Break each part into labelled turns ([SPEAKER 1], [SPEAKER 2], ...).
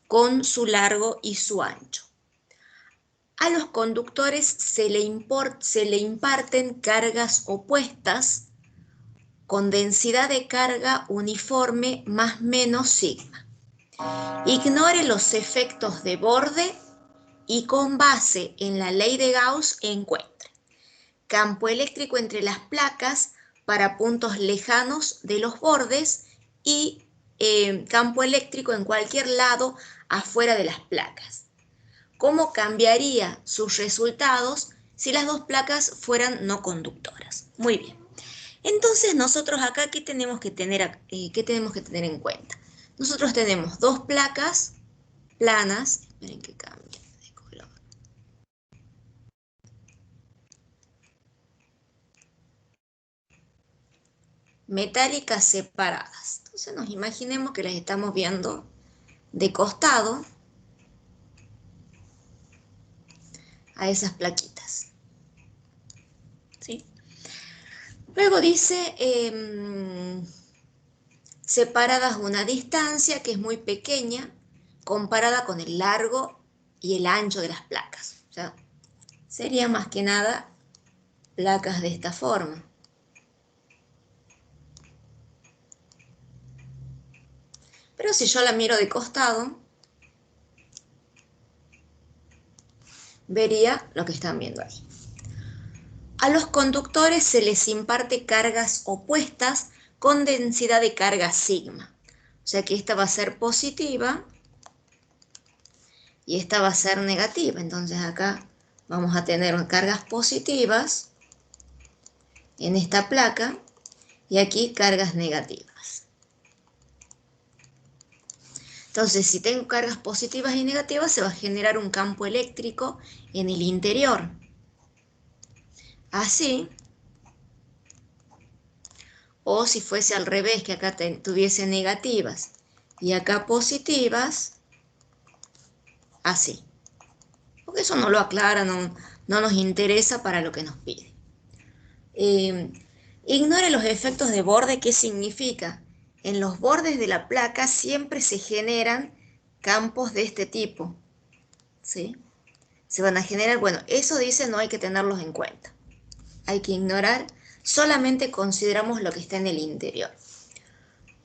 [SPEAKER 1] con su largo y su ancho. A los conductores se le imparten cargas opuestas con densidad de carga uniforme más menos sigma. Ignore los efectos de borde y con base en la ley de Gauss encuentre campo eléctrico entre las placas para puntos lejanos de los bordes y campo eléctrico en cualquier lado afuera de las placas. ¿Cómo cambiaría sus resultados si las dos placas fueran no conductoras? Muy bien. Entonces nosotros acá, ¿qué tenemos que tener en cuenta? Nosotros tenemos dos placas planas, esperen que cambie de color. Metálicas separadas. Entonces nos imaginemos que las estamos viendo de costado a esas plaquitas. ¿Sí? Luego dice separadas una distancia que es muy pequeña comparada con el largo y el ancho de las placas. O sea, sería más que nada placas de esta forma. Pero si yo la miro de costado, vería lo que están viendo ahí. A los conductores se les imparte cargas opuestas con densidad de carga sigma. O sea que esta va a ser positiva y esta va a ser negativa. Entonces acá vamos a tener cargas positivas en esta placa y aquí cargas negativas. Entonces, si tengo cargas positivas y negativas, se va a generar un campo eléctrico en el interior. Así. O si fuese al revés, que acá tuviese negativas y acá positivas, así. Porque eso no lo aclara, no nos interesa para lo que nos pide. Ignore los efectos de borde. ¿Qué significa? En los bordes de la placa siempre se generan campos de este tipo. ¿Sí? Se van a generar, bueno, eso dice no hay que tenerlos en cuenta. Hay que ignorar, solamente consideramos lo que está en el interior.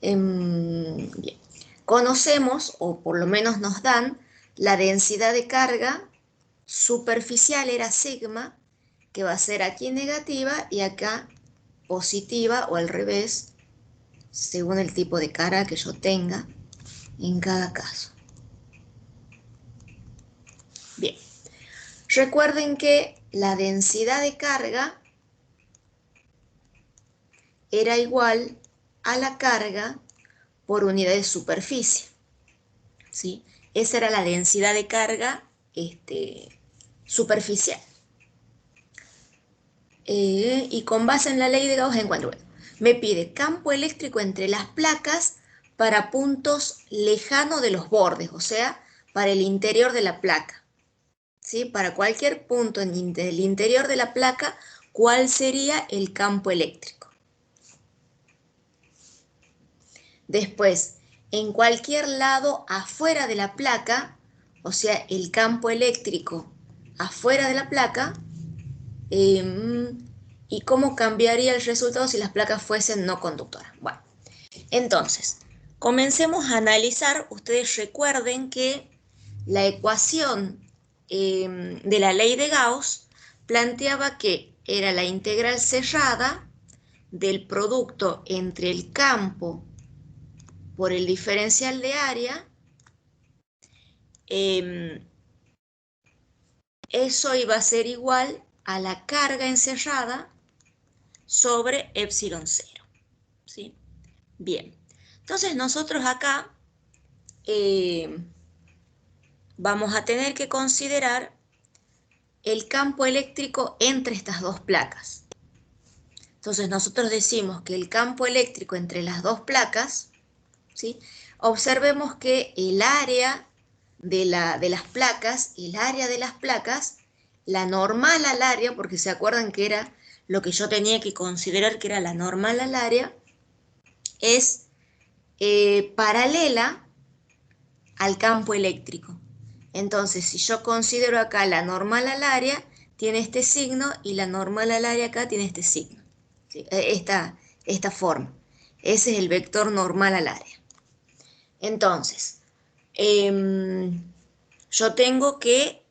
[SPEAKER 1] Bien. Conocemos, o por lo menos nos dan, la densidad de carga superficial era sigma, que va a ser aquí negativa y acá positiva o al revés, según el tipo de carga que yo tenga en cada caso. Bien, recuerden que la densidad de carga era igual a la carga por unidad de superficie. ¿Sí? Esa era la densidad de carga superficial. Y con base en la ley de Gauss encuentro, me pide campo eléctrico entre las placas para puntos lejanos de los bordes, o sea, para el interior de la placa. ¿Sí? Para cualquier punto del interior de la placa, ¿cuál sería el campo eléctrico? Después, en cualquier lado afuera de la placa, o sea, el campo eléctrico afuera de la placa, y cómo cambiaría el resultado si las placas fuesen no conductoras. Bueno, entonces, comencemos a analizar. Ustedes recuerden que la ecuación de la ley de Gauss planteaba que era la integral cerrada del producto entre el campo por el diferencial de área. Eso iba a ser igual a la carga encerrada sobre epsilon 0. ¿Sí? Bien, entonces nosotros acá vamos a tener que considerar el campo eléctrico entre estas dos placas. Entonces nosotros decimos que el campo eléctrico entre las dos placas, ¿sí? Observemos que el área de las placas, la normal al área, porque se acuerdan que era lo que yo tenía que considerar que era la normal al área, es paralela al campo eléctrico. Entonces, si yo considero acá la normal al área, tiene este signo, y la normal al área acá tiene este signo, ¿sí? Esta forma. Ese es el vector normal al área. Entonces, yo tengo que,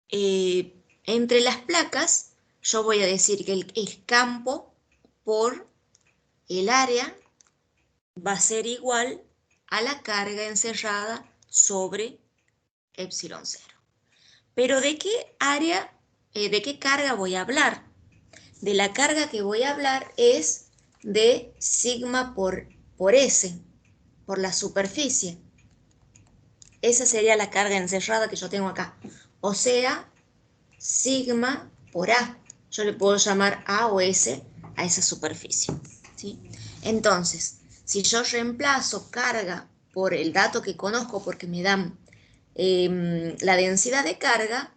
[SPEAKER 1] entre las placas, yo voy a decir que el campo por el área va a ser igual a la carga encerrada sobre epsilon 0. Pero ¿de qué área, de qué carga voy a hablar? De la carga que voy a hablar es de sigma por S, por la superficie. Esa sería la carga encerrada que yo tengo acá. O sea, sigma por A. Yo le puedo llamar A o S a esa superficie, ¿sí? Entonces, si yo reemplazo carga por el dato que conozco porque me dan la densidad de carga,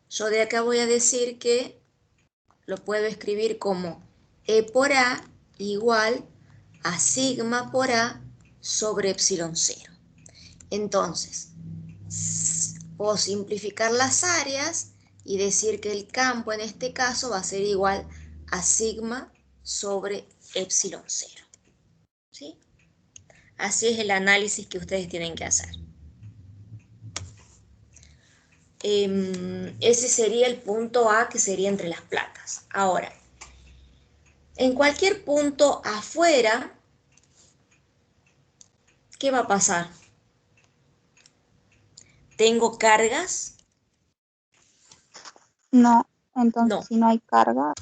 [SPEAKER 1] yo de acá voy a decir que lo puedo escribir como E por A igual a sigma por A sobre epsilon 0. Entonces, puedo simplificar las áreas y decir que el campo en este caso va a ser igual a sigma sobre epsilon 0. ¿Sí? Así es el análisis que ustedes tienen que hacer. Ese sería el punto A, que sería entre las placas. Ahora, en cualquier punto afuera, ¿qué va a pasar? ¿Tengo cargas?
[SPEAKER 2] No, entonces
[SPEAKER 1] No.
[SPEAKER 2] si no hay carga,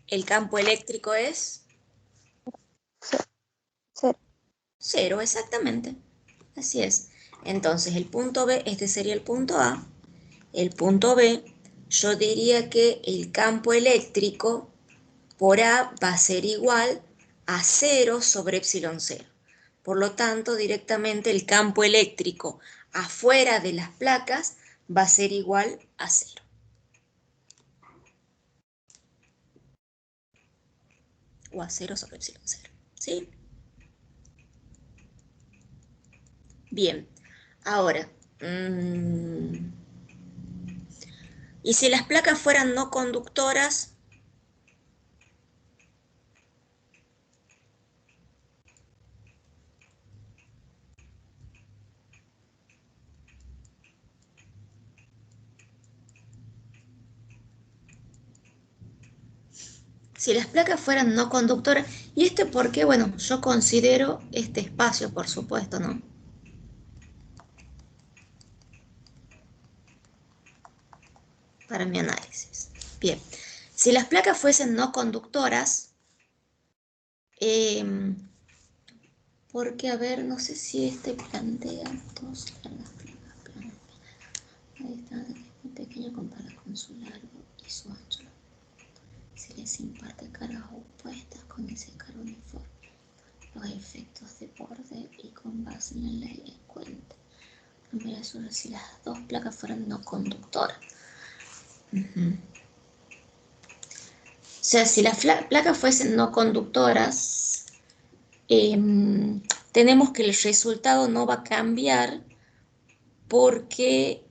[SPEAKER 1] ¿El campo eléctrico es?
[SPEAKER 2] cero.
[SPEAKER 1] Cero, exactamente. Así es. Entonces el punto B, este sería el punto A. El punto B, yo diría que el campo eléctrico por A va a ser igual a 0 sobre epsilon 0. Por lo tanto, directamente el campo eléctrico afuera de las placas va a ser igual a 0. O a 0 sobre epsilon 0. ¿Sí? Bien. Ahora, ¿y si las placas fueran no conductoras? Si las placas fueran no conductoras, ¿y esto por qué? Bueno, yo considero este espacio, por supuesto, ¿no? Para mi análisis. Bien, si las placas fuesen no conductoras, porque, a ver, no sé si este plantea dos largas placas planas. La distancia es muy pequeña comparada con su largo y su ancho. Se les imparte cargas opuestas con ese cargo uniforme. Los efectos de borde y con base en la ley en cuenta. Primera sobre si las dos placas fueran no conductoras. O sea, si las placas fuesen no conductoras, tenemos que el resultado no va a cambiar porque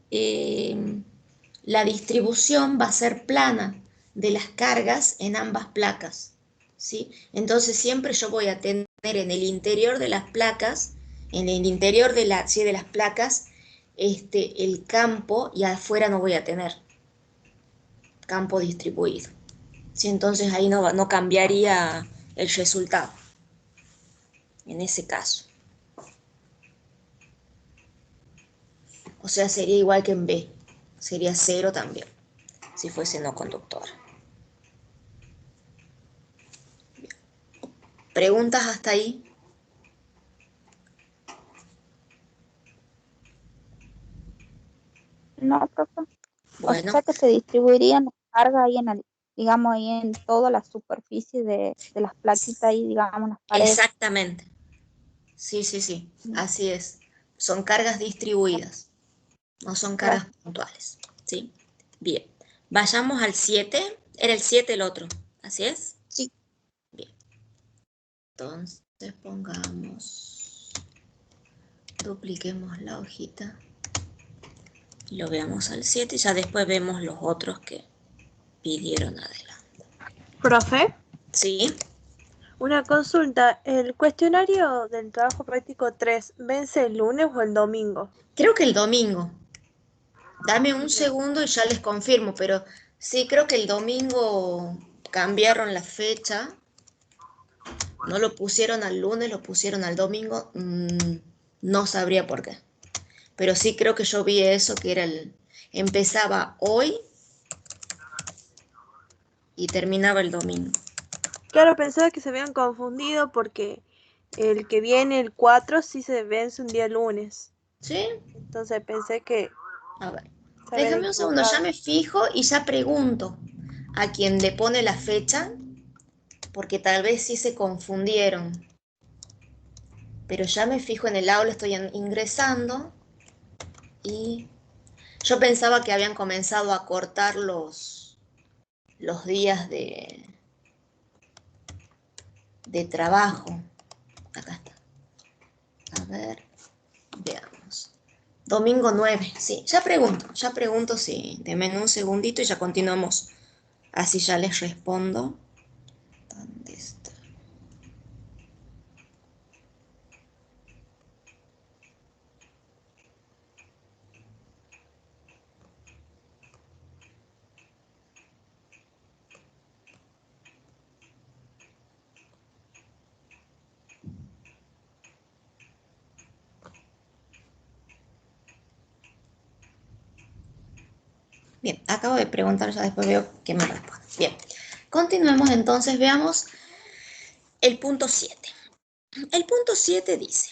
[SPEAKER 1] la distribución va a ser plana de las cargas en ambas placas, ¿sí? Entonces siempre yo voy a tener en el interior de las placas, en el interior de las placas, el campo, y afuera no voy a tener campo distribuido, ¿sí? Entonces ahí no cambiaría el resultado en ese caso. O sea, sería igual que en B, sería 0 también, si fuese no conductora. ¿Preguntas hasta ahí?
[SPEAKER 2] No, profe. O
[SPEAKER 1] Bueno,
[SPEAKER 2] sea que se distribuirían las cargas ahí en el, digamos, ahí en toda la superficie de las plaquitas ahí, digamos, las paredes.
[SPEAKER 1] exactamente. Sí, sí, sí, así es. Son cargas distribuidas, no son cargas
[SPEAKER 2] Gracias.
[SPEAKER 1] puntuales. ¿Sí? Bien. Vayamos al 7. Era el 7 el otro. ¿Así es?
[SPEAKER 2] Sí.
[SPEAKER 1] Bien. Entonces pongamos Dupliquemos la hojita. Y lo veamos al 7 y ya después vemos los otros que pidieron adelante.
[SPEAKER 3] Profe,
[SPEAKER 1] ¿Sí?
[SPEAKER 3] una consulta. ¿El cuestionario del trabajo práctico 3 vence el lunes o el domingo?
[SPEAKER 1] Creo que el domingo. Dame un segundo y ya les confirmo, pero sí, creo que el domingo cambiaron la fecha. No lo pusieron al lunes, lo pusieron al domingo. No sabría por qué. Pero sí creo que yo vi eso, que era empezaba hoy y terminaba el domingo.
[SPEAKER 3] Claro, pensaba que se habían confundido porque el que viene, el 4, sí se vence un día lunes.
[SPEAKER 1] ¿Sí?
[SPEAKER 3] Entonces pensé que
[SPEAKER 1] A ver.
[SPEAKER 3] se habían
[SPEAKER 1] Déjame un segundo, ya
[SPEAKER 3] equivocado.
[SPEAKER 1] me fijo y ya pregunto a quien le pone la fecha, porque tal vez sí se confundieron. Pero ya me fijo en el aula, estoy ingresando y yo pensaba que habían comenzado a cortar los días de trabajo. Acá está. A ver, veamos. Domingo 9, sí, ya pregunto, sí. Denme un segundito y ya continuamos. Así ya les respondo. ¿Dónde está? Bien, acabo de preguntar, ya después veo que me responde. Bien, continuemos entonces, veamos el punto 7. El punto 7 dice,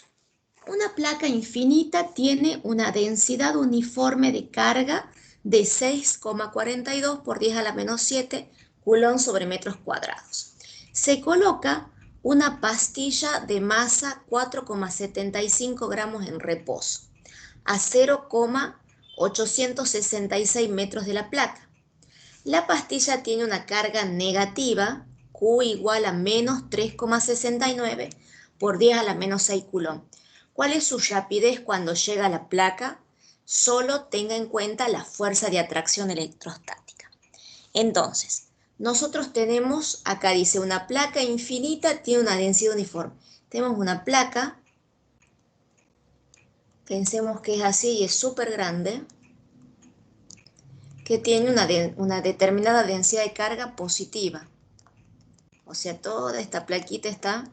[SPEAKER 1] una placa infinita tiene una densidad uniforme de carga de 6,42 por 10 a la menos 7 coulomb sobre metros cuadrados. Se coloca una pastilla de masa 4,75 gramos en reposo a 0,866 metros de la placa. La pastilla tiene una carga negativa, Q igual a menos 3,69 por 10 a la menos 6 coulomb. ¿Cuál es su rapidez cuando llega a la placa? Solo tenga en cuenta la fuerza de atracción electrostática. Entonces, nosotros tenemos, acá dice, una placa infinita tiene una densidad uniforme. Tenemos una placa, pensemos que es así y es súper grande, que tiene una determinada densidad de carga positiva. O sea, toda esta plaquita está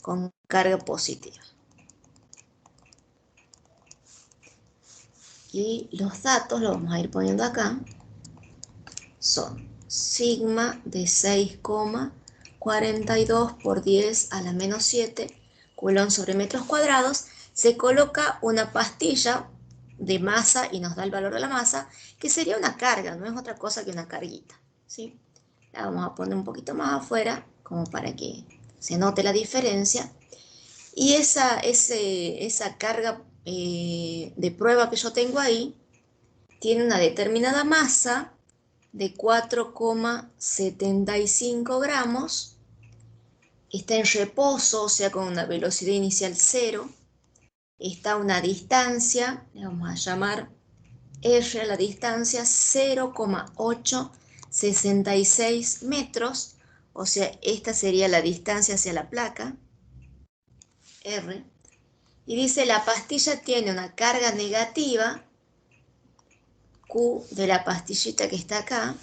[SPEAKER 1] con carga positiva. Y los datos los vamos a ir poniendo acá. Son sigma de 6,42 por 10 a la menos 7 coulomb sobre metros cuadrados. Se coloca una pastilla de masa y nos da el valor de la masa, que sería una carga, no es otra cosa que una carguita, ¿sí? La vamos a poner un poquito más afuera, como para que se note la diferencia. Y esa carga de prueba que yo tengo ahí tiene una determinada masa de 4,75 gramos, está en reposo, o sea, con una velocidad inicial 0, está a una distancia, le vamos a llamar R a la distancia 0,866 metros, o sea, esta sería la distancia hacia la placa, R, y dice la pastilla tiene una carga negativa, Q de la pastillita que está acá,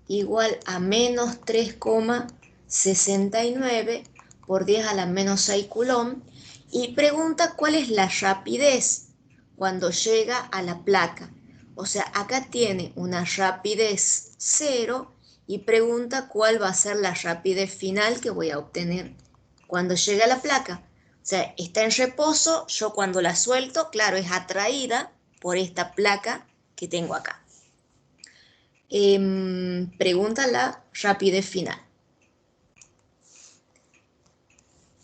[SPEAKER 1] igual a menos 3,69 por 10 a la menos 6 coulomb, y pregunta cuál es la rapidez cuando llega a la placa. O sea, acá tiene una rapidez 0 y pregunta cuál va a ser la rapidez final que voy a obtener cuando llegue a la placa. O sea, está en reposo, yo cuando la suelto, claro, es atraída por esta placa que tengo acá. Pregunta la rapidez final.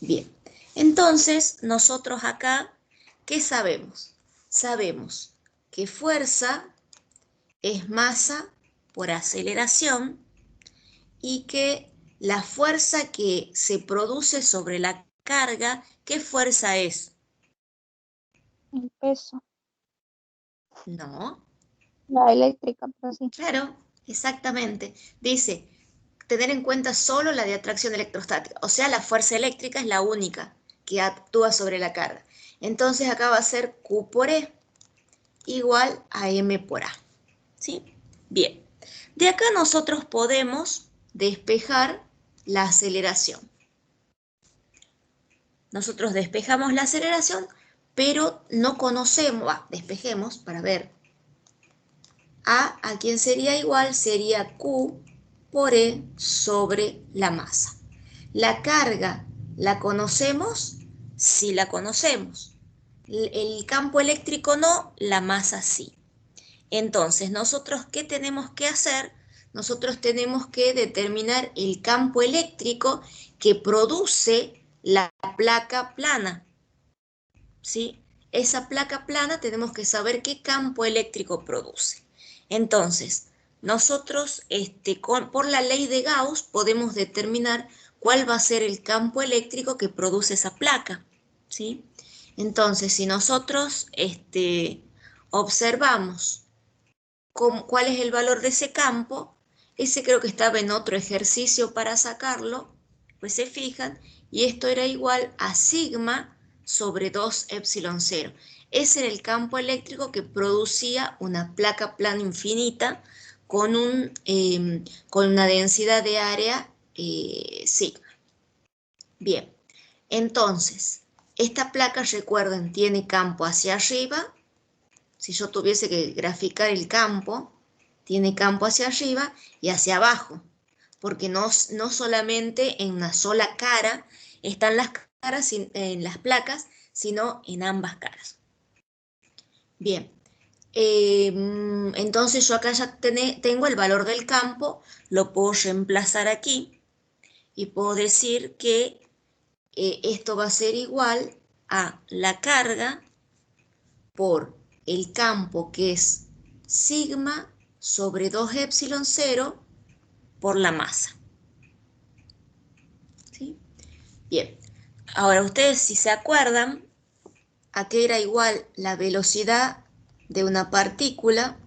[SPEAKER 1] Bien, entonces nosotros acá, ¿qué sabemos? Sabemos que fuerza es masa por aceleración y que la fuerza que se produce sobre la carga, ¿qué fuerza es?
[SPEAKER 2] El peso.
[SPEAKER 1] No,
[SPEAKER 2] La eléctrica, pero sí.
[SPEAKER 1] claro, exactamente. Dice, tener en cuenta solo la de atracción electrostática, o sea, la fuerza eléctrica es la única que actúa sobre la carga. Entonces acá va a ser Q por E igual a M por A. ¿Sí? Bien. De acá nosotros podemos despejar la aceleración. Nosotros despejamos la aceleración, pero no conocemos, despejemos para ver. ¿A quién sería igual? Sería Q por E sobre la masa. La carga, ¿la conocemos? Sí la conocemos. El campo eléctrico no, la masa sí. Entonces, ¿nosotros qué tenemos que hacer? Nosotros tenemos que determinar el campo eléctrico que produce la placa plana. ¿Sí? Esa placa plana tenemos que saber qué campo eléctrico produce. Entonces, nosotros por la ley de Gauss podemos determinar cuál va a ser el campo eléctrico que produce esa placa. ¿Sí? Entonces, si nosotros observamos cuál es el valor de ese campo, ese creo que estaba en otro ejercicio para sacarlo, pues se fijan, y esto era igual a sigma sobre 2 epsilon 0. Ese era el campo eléctrico que producía una placa plana infinita con una densidad de área sigma. Bien, entonces, esta placa, recuerden, tiene campo hacia arriba. Si yo tuviese que graficar el campo, tiene campo hacia arriba y hacia abajo, porque no solamente en una sola cara están las caras en las placas, sino en ambas caras. Bien, entonces yo acá ya tengo el valor del campo, lo puedo reemplazar aquí y puedo decir que esto va a ser igual a la carga por el campo, que es sigma sobre 2 epsilon 0 por la masa. ¿Sí? Bien, ahora ustedes si se acuerdan, a qué era igual la velocidad de una partícula,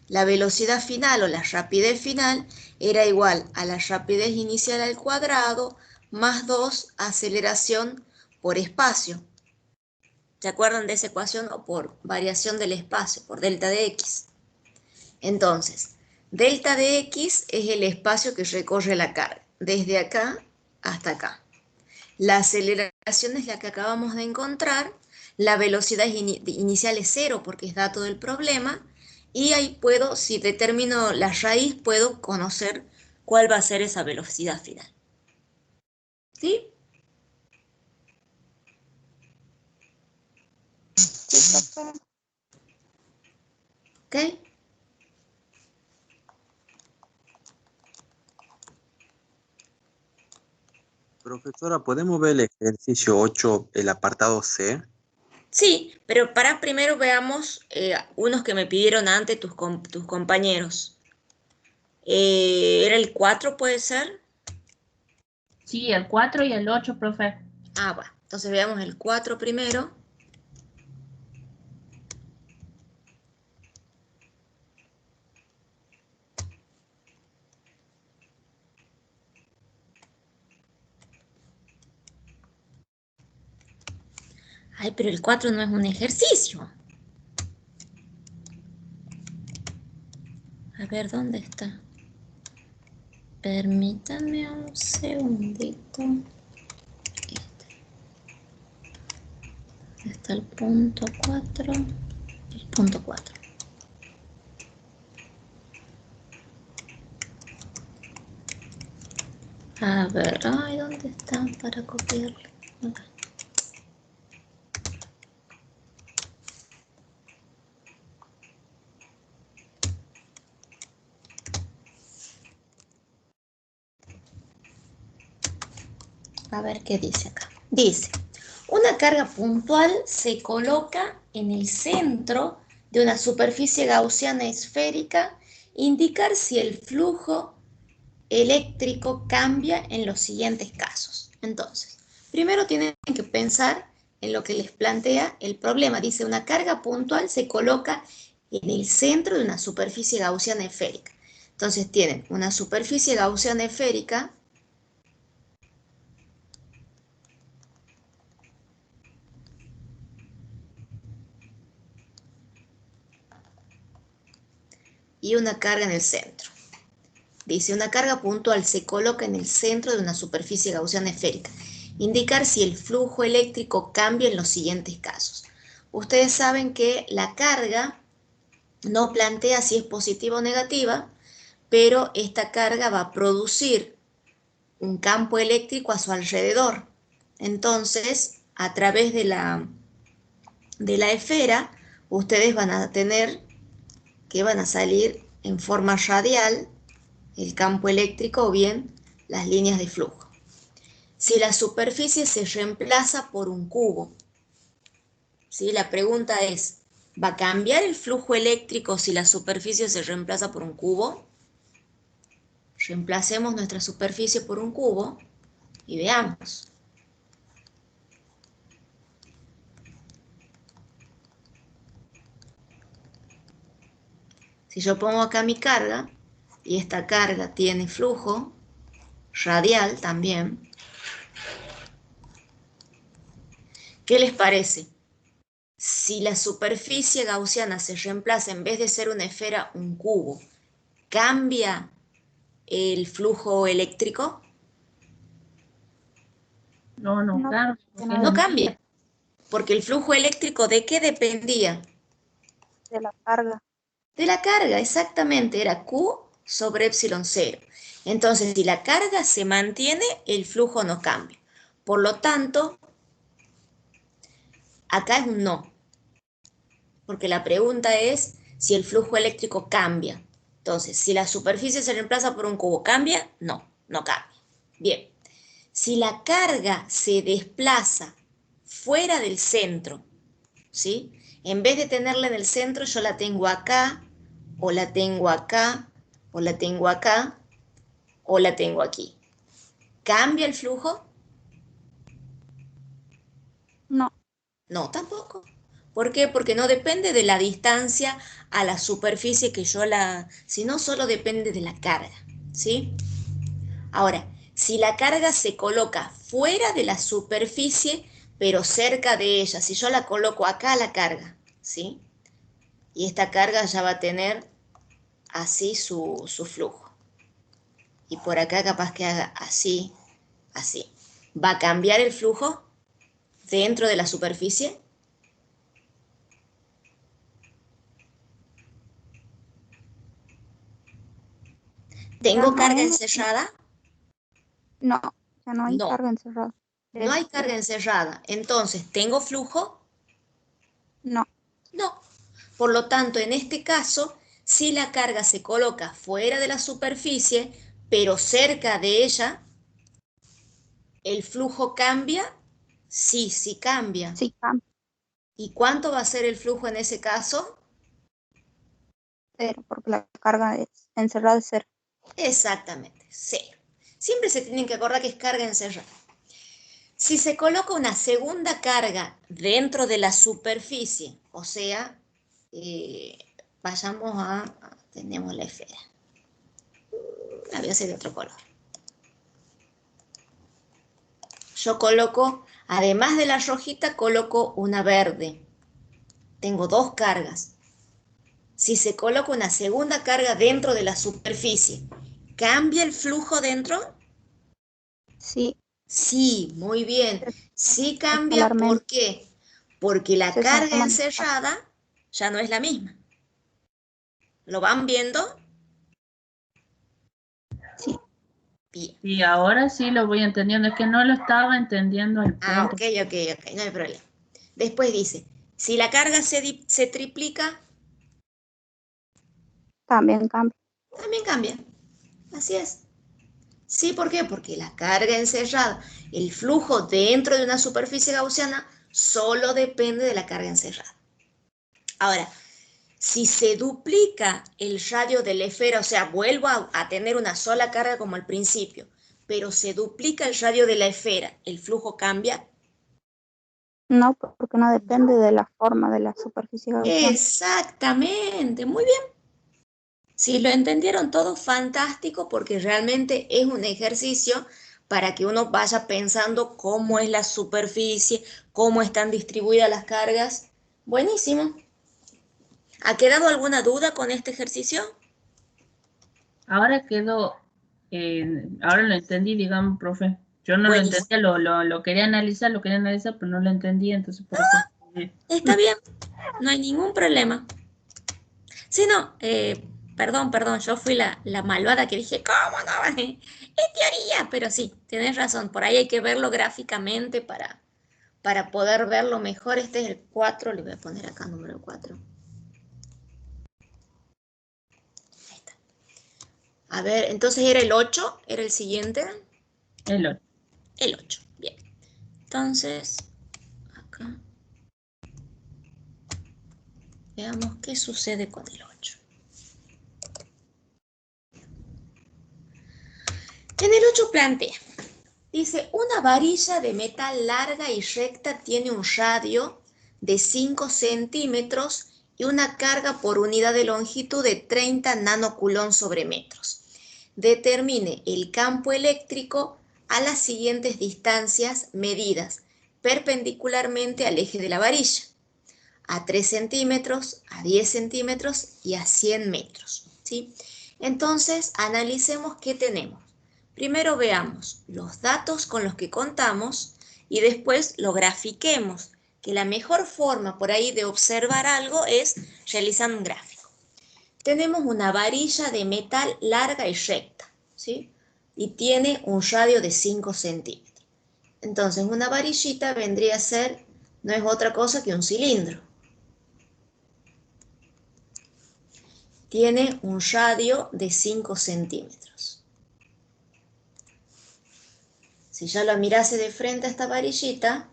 [SPEAKER 1] la velocidad final o la rapidez final era igual a la rapidez inicial al cuadrado más 2 aceleración por espacio. ¿Se acuerdan de esa ecuación? O por variación del espacio, por delta de x. Entonces, delta de x es el espacio que recorre la carga, desde acá hasta acá. La aceleración es la que acabamos de encontrar, la velocidad inicial es 0 porque es dato del problema, y ahí puedo, si determino la raíz, puedo conocer cuál va a ser esa velocidad final. ¿Sí?
[SPEAKER 2] Sí, profe.
[SPEAKER 1] ¿Ok?
[SPEAKER 4] Profesora, ¿podemos ver el ejercicio 8, el apartado C?
[SPEAKER 1] Sí, pero para primero veamos unos que me pidieron antes tus compañeros. ¿Era el 4, puede ser?
[SPEAKER 5] Sí, el 4 y el 8, profe.
[SPEAKER 1] Ah, va. Entonces veamos el 4 primero. Ay, pero el 4 no es un ejercicio. A ver, ¿dónde está? Permítanme un segundito. Está el punto 4. El punto 4. A ver, ay, ¿dónde están para copiarlo? Acá. A ver qué dice acá. Dice, una carga puntual se coloca en el centro de una superficie gaussiana esférica, indicar si el flujo eléctrico cambia en los siguientes casos. Entonces, primero tienen que pensar en lo que les plantea el problema. Dice, una carga puntual se coloca en el centro de una superficie gaussiana esférica. Entonces tienen una superficie gaussiana esférica y una carga en el centro. Dice, una carga puntual se coloca en el centro de una superficie gaussiana esférica. Indicar si el flujo eléctrico cambia en los siguientes casos. Ustedes saben que la carga no plantea si es positiva o negativa, pero esta carga va a producir un campo eléctrico a su alrededor. Entonces, a través de la esfera, ustedes van a tener que van a salir en forma radial el campo eléctrico o bien las líneas de flujo. Si la superficie se reemplaza por un cubo, ¿sí? La pregunta es, ¿va a cambiar el flujo eléctrico si la superficie se reemplaza por un cubo? Reemplacemos nuestra superficie por un cubo y veamos. Si yo pongo acá mi carga, y esta carga tiene flujo radial también, ¿qué les parece? Si la superficie gaussiana se reemplaza en vez de ser una esfera, un cubo, ¿cambia el flujo eléctrico?
[SPEAKER 5] No,
[SPEAKER 2] No,
[SPEAKER 5] claro.
[SPEAKER 2] porque
[SPEAKER 1] No cambia, porque el flujo eléctrico ¿de qué dependía?
[SPEAKER 2] de la carga.
[SPEAKER 1] De la carga, exactamente, era Q sobre epsilon 0. Entonces, si la carga se mantiene, el flujo no cambia. Por lo tanto, acá es un no, porque la pregunta es si el flujo eléctrico cambia. Entonces, si la superficie se reemplaza por un cubo, ¿cambia? No, no cambia. Bien, si la carga se desplaza fuera del centro, ¿sí? En vez de tenerla en el centro, yo la tengo acá, o la tengo acá, o la tengo acá, o la tengo aquí. ¿Cambia el flujo?
[SPEAKER 2] No,
[SPEAKER 1] No, tampoco. ¿Por qué? Porque no depende de la distancia a la superficie que yo sino solo depende de la carga, ¿sí? Ahora, si la carga se coloca fuera de la superficie, pero cerca de ella, si yo la coloco acá la carga, ¿sí? Y esta carga ya va a tener así su flujo. Y por acá capaz que haga así, así. ¿Va a cambiar el flujo dentro de la superficie?
[SPEAKER 2] ya
[SPEAKER 1] ¿Tengo carga
[SPEAKER 2] no,
[SPEAKER 1] encerrada?
[SPEAKER 2] no, ya no hay
[SPEAKER 1] No,
[SPEAKER 2] carga encerrada.
[SPEAKER 1] no hay carga encerrada. Entonces, ¿tengo flujo?
[SPEAKER 2] No,
[SPEAKER 1] No. Por lo tanto, en este caso, si la carga se coloca fuera de la superficie, pero cerca de ella, ¿el flujo cambia? Sí, sí cambia.
[SPEAKER 2] sí cambia,
[SPEAKER 1] ¿Y cuánto va a ser el flujo en ese caso?
[SPEAKER 2] cero, porque la carga encerrada es cero.
[SPEAKER 1] Exactamente, cero. Siempre se tienen que acordar que es carga encerrada. Si se coloca una segunda carga dentro de la superficie, o sea, vayamos tenemos la esfera. La voy a hacer de otro color. Yo coloco, además de la rojita, coloco una verde. Tengo dos cargas. Si se coloca una segunda carga dentro de la superficie, ¿cambia el flujo dentro?
[SPEAKER 2] Sí,
[SPEAKER 1] Sí, muy bien.
[SPEAKER 2] se
[SPEAKER 1] Sí cambia,
[SPEAKER 2] escalar menos,
[SPEAKER 1] ¿por qué? Porque la
[SPEAKER 2] se
[SPEAKER 1] carga
[SPEAKER 2] suman.
[SPEAKER 1] encerrada ya no es la misma. ¿Lo van viendo?
[SPEAKER 2] Sí,
[SPEAKER 1] Bien.
[SPEAKER 5] Y ahora sí lo voy entendiendo. Es que no lo estaba entendiendo el
[SPEAKER 1] Ah,
[SPEAKER 5] punto.
[SPEAKER 1] ok, no hay problema. Después dice, si la carga se triplica,
[SPEAKER 2] también cambia.
[SPEAKER 1] también cambia. Así es. Sí, ¿por qué? Porque la carga encerrada, el flujo dentro de una superficie gaussiana solo depende de la carga encerrada. Ahora, si se duplica el radio de la esfera, o sea, vuelvo a tener una sola carga como al principio, pero se duplica el radio de la esfera, ¿el flujo cambia?
[SPEAKER 2] No, porque no depende de la forma de la superficie gaussiana.
[SPEAKER 1] Exactamente, muy bien. Si lo entendieron todo, fantástico, porque realmente es un ejercicio para que uno vaya pensando cómo es la superficie, cómo están distribuidas las cargas. Buenísimo. ¿Ha quedado alguna duda con este ejercicio?
[SPEAKER 5] Ahora quedó, ahora lo entendí, digamos, profe. Yo no lo
[SPEAKER 1] Buenísimo.
[SPEAKER 5] entendía, lo quería analizar, pero no lo entendía, entonces por eso.
[SPEAKER 1] Está bien, no hay ningún problema. Sí, no, perdón, yo fui la malvada que dije, ¿cómo no? Es teoría, pero sí, tenés razón, por ahí hay que verlo gráficamente para poder verlo mejor. Este es el 4, le voy a poner acá número 4. Ahí está. A ver, entonces era el 8, era el siguiente.
[SPEAKER 5] El otro.
[SPEAKER 1] El 8, bien. Entonces, acá, veamos qué sucede con el 8. En el 8 plantea, dice, una varilla de metal larga y recta tiene un radio de 5 centímetros y una carga por unidad de longitud de 30 nanocoulomb sobre metros. Determine el campo eléctrico a las siguientes distancias medidas perpendicularmente al eje de la varilla, a 3 centímetros, a 10 centímetros y a 100 metros. ¿Sí? Entonces, analicemos qué tenemos. Primero veamos los datos con los que contamos y después lo grafiquemos, que la mejor forma por ahí de observar algo es realizando un gráfico. Tenemos una varilla de metal larga y recta, ¿sí? Y tiene un radio de 5 centímetros. Entonces, una varillita vendría a ser, no es otra cosa que un cilindro. Tiene un radio de 5 centímetros. Si yo lo mirase de frente a esta varillita,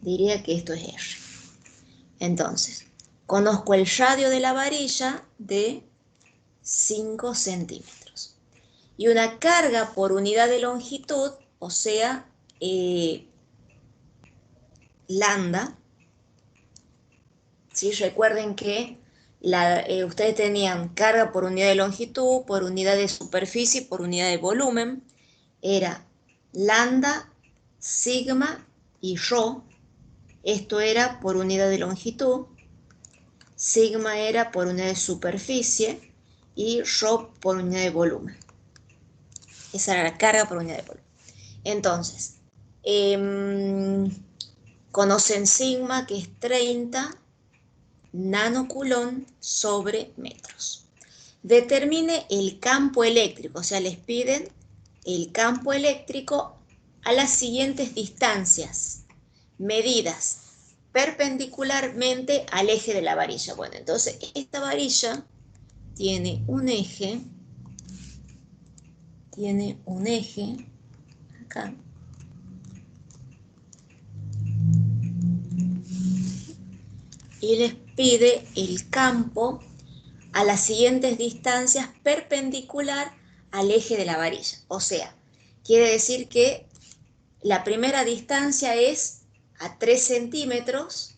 [SPEAKER 1] diría que esto es R. Entonces, conozco el radio de la varilla de 5 centímetros. Y una carga por unidad de longitud, o sea, lambda. ¿Sí? Recuerden que ustedes tenían carga por unidad de longitud, por unidad de superficie, por unidad de volumen. Era lambda, sigma y rho. Esto era por unidad de longitud. Sigma era por unidad de superficie y rho por unidad de volumen. Esa era la carga por unidad de volumen. Entonces, conocen sigma, que es 30 nanocoulomb sobre metros. Determine el campo eléctrico, o sea, les piden el campo eléctrico a las siguientes distancias, medidas perpendicularmente al eje de la varilla. Bueno, entonces esta varilla tiene un eje acá, y les pide el campo a las siguientes distancias perpendicular al eje de la varilla. O sea, quiere decir que la primera distancia es a 3 centímetros,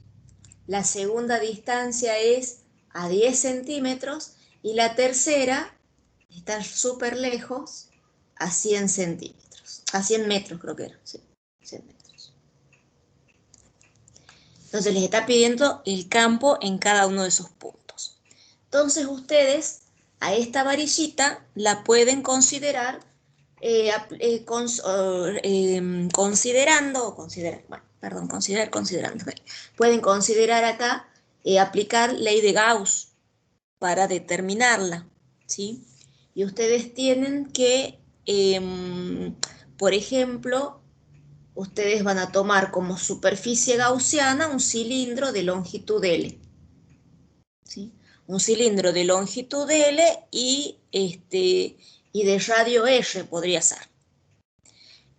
[SPEAKER 1] la segunda distancia es a 10 centímetros y la tercera está súper lejos, a 100 centímetros, a 100 metros creo que era, sí, 100 metros. Entonces les está pidiendo el campo en cada uno de esos puntos. Entonces ustedes a esta varillita la pueden considerar pueden considerar acá aplicar ley de Gauss para determinarla, ¿sí? Y ustedes tienen que, por ejemplo, ustedes van a tomar como superficie gaussiana un cilindro de longitud L, ¿sí? Un cilindro de longitud L y de radio R podría ser.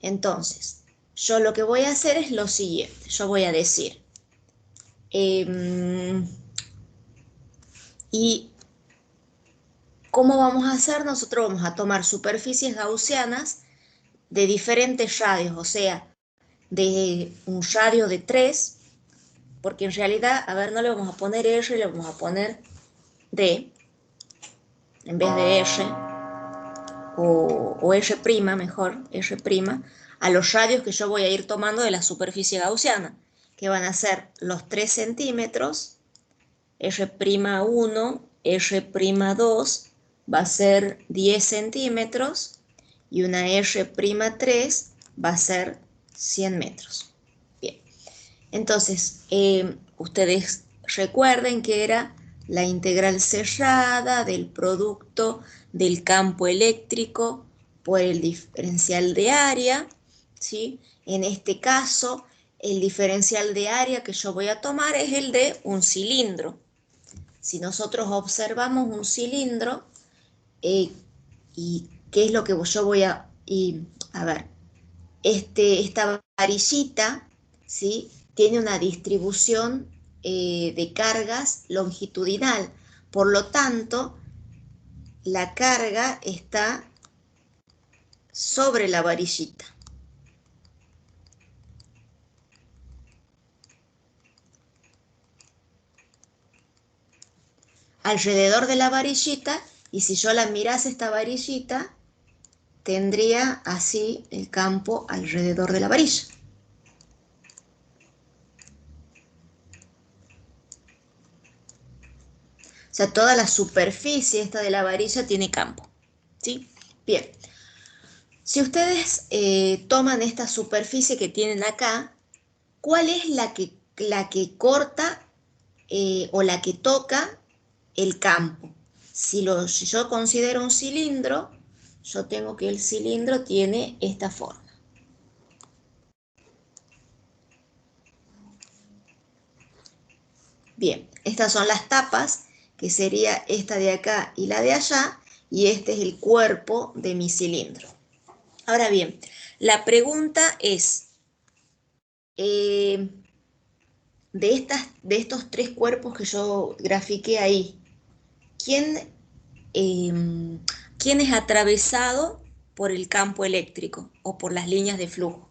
[SPEAKER 1] Entonces, yo lo que voy a hacer es lo siguiente. Yo voy a decir, ¿y cómo vamos a hacer? Nosotros vamos a tomar superficies gaussianas de diferentes radios, o sea, de un radio de 3, porque en realidad, a ver, no le vamos a poner R, le vamos a poner D, en vez de R, o R', mejor, R', a los radios que yo voy a ir tomando de la superficie gaussiana, que van a ser los 3 centímetros, R'1, R'2, va a ser 10 centímetros, y una R'3 va a ser 100 metros. Bien, entonces, ustedes recuerden que era la integral cerrada del producto del campo eléctrico por el diferencial de área, ¿sí? En este caso, el diferencial de área que yo voy a tomar es el de un cilindro. Si nosotros observamos un cilindro, ¿y qué es lo que yo voy a ver? Esta varillita, ¿sí? Tiene una distribución de cargas longitudinal. Por lo tanto, la carga está sobre la varillita. Alrededor de la varillita, y si yo la mirase esta varillita, tendría así el campo alrededor de la varilla. O sea, toda la superficie esta de la varilla tiene campo, ¿sí? Bien. Si ustedes toman esta superficie que tienen acá, ¿cuál es la que corta o la que toca el campo? Si yo considero un cilindro, yo tengo que el cilindro tiene esta forma. Bien, estas son las tapas, que sería esta de acá y la de allá, y este es el cuerpo de mi cilindro. Ahora bien, la pregunta es, de estos 3 cuerpos que yo grafiqué ahí, ¿quién es atravesado por el campo eléctrico o por las líneas de flujo?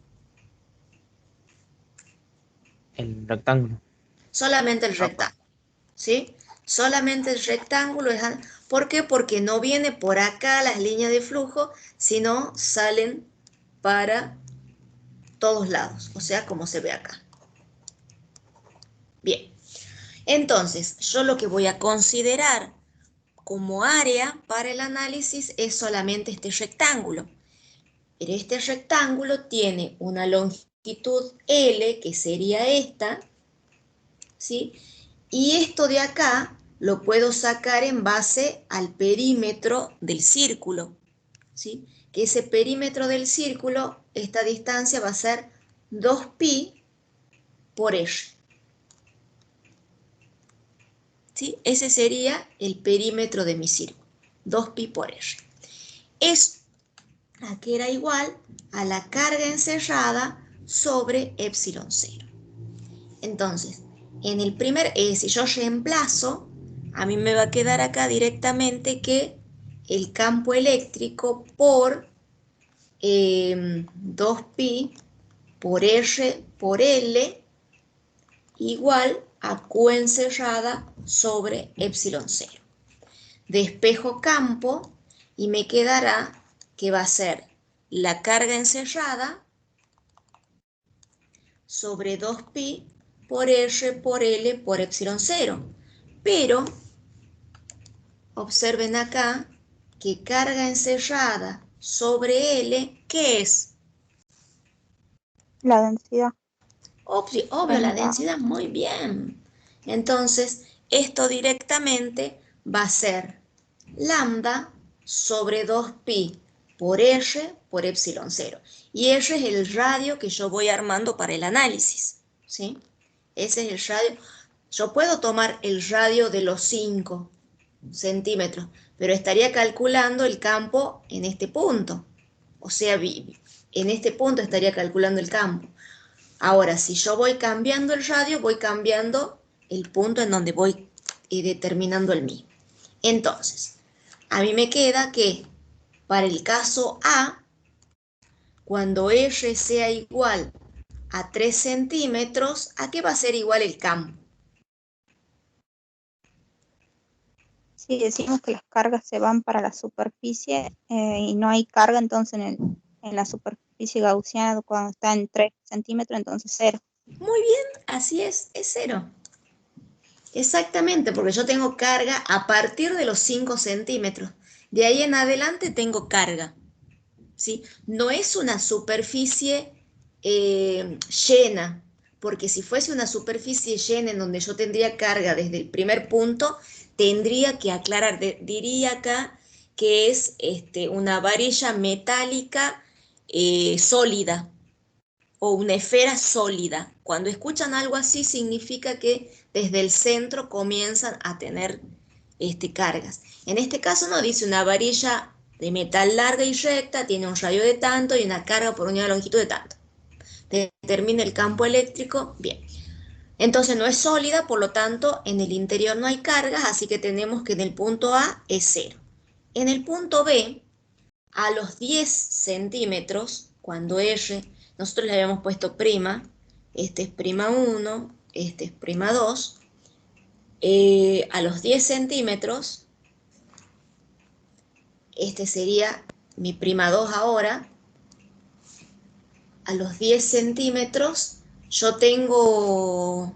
[SPEAKER 6] El rectángulo.
[SPEAKER 1] Solamente el rectángulo, ¿sí? Solamente el rectángulo es... ¿Por qué? Porque no viene por acá las líneas de flujo, sino salen para todos lados, o sea, como se ve acá. Bien, entonces, yo lo que voy a considerar como área para el análisis es solamente este rectángulo. Pero este rectángulo tiene una longitud L, que sería esta, ¿sí? Y esto de acá lo puedo sacar en base al perímetro del círculo, ¿sí? Que ese perímetro del círculo, esta distancia va a ser 2pi por R. ¿Sí? Ese sería el perímetro de mi círculo, 2pi por R. Es que era igual a la carga encerrada sobre epsilon 0. Entonces, en el primer, si yo reemplazo, a mí me va a quedar acá directamente que el campo eléctrico por 2pi por R por L igual a Q encerrada sobre epsilon 0. Despejo campo y me quedará que va a ser la carga encerrada sobre 2pi por R por L por epsilon 0. Pero observen acá que carga encerrada sobre L, ¿qué es?
[SPEAKER 2] La densidad.
[SPEAKER 1] Obvio, la densidad, muy bien. Entonces, esto directamente va a ser lambda sobre 2pi por R por epsilon 0. Y R es el radio que yo voy armando para el análisis, ¿sí? Ese es el radio. Yo puedo tomar el radio de los 5 centímetros, pero estaría calculando el campo en este punto. O sea, en este punto estaría calculando el campo. Ahora, si yo voy cambiando el radio, voy cambiando el punto en donde voy determinando el mismo. Entonces, a mí me queda que para el caso A, cuando R sea igual a 3 centímetros, ¿a qué va a ser igual el campo?
[SPEAKER 2] Si decimos que las cargas se van para la superficie y no hay carga, entonces en la superficie gaussiana, cuando está en 3 centímetros, entonces 0.
[SPEAKER 1] Muy bien, así es 0. Exactamente, porque yo tengo carga a partir de los 5 centímetros. De ahí en adelante tengo carga, ¿sí? No es una superficie llena, porque si fuese una superficie llena en donde yo tendría carga desde el primer punto, tendría que aclarar, diría acá que es una varilla metálica sólida o una esfera sólida. Cuando escuchan algo así significa que desde el centro comienzan a tener cargas. En este caso no dice una varilla de metal larga y recta, tiene un radio de tanto y una carga por unidad de longitud de tanto. Determina el campo eléctrico, bien. Entonces no es sólida, por lo tanto en el interior no hay cargas, así que tenemos que en el punto A es 0. En el punto B, a los 10 centímetros, cuando R, nosotros le habíamos puesto prima, este es prima 1, este es prima 2, a los 10 centímetros, este sería mi prima 2 ahora, a los 10 centímetros yo tengo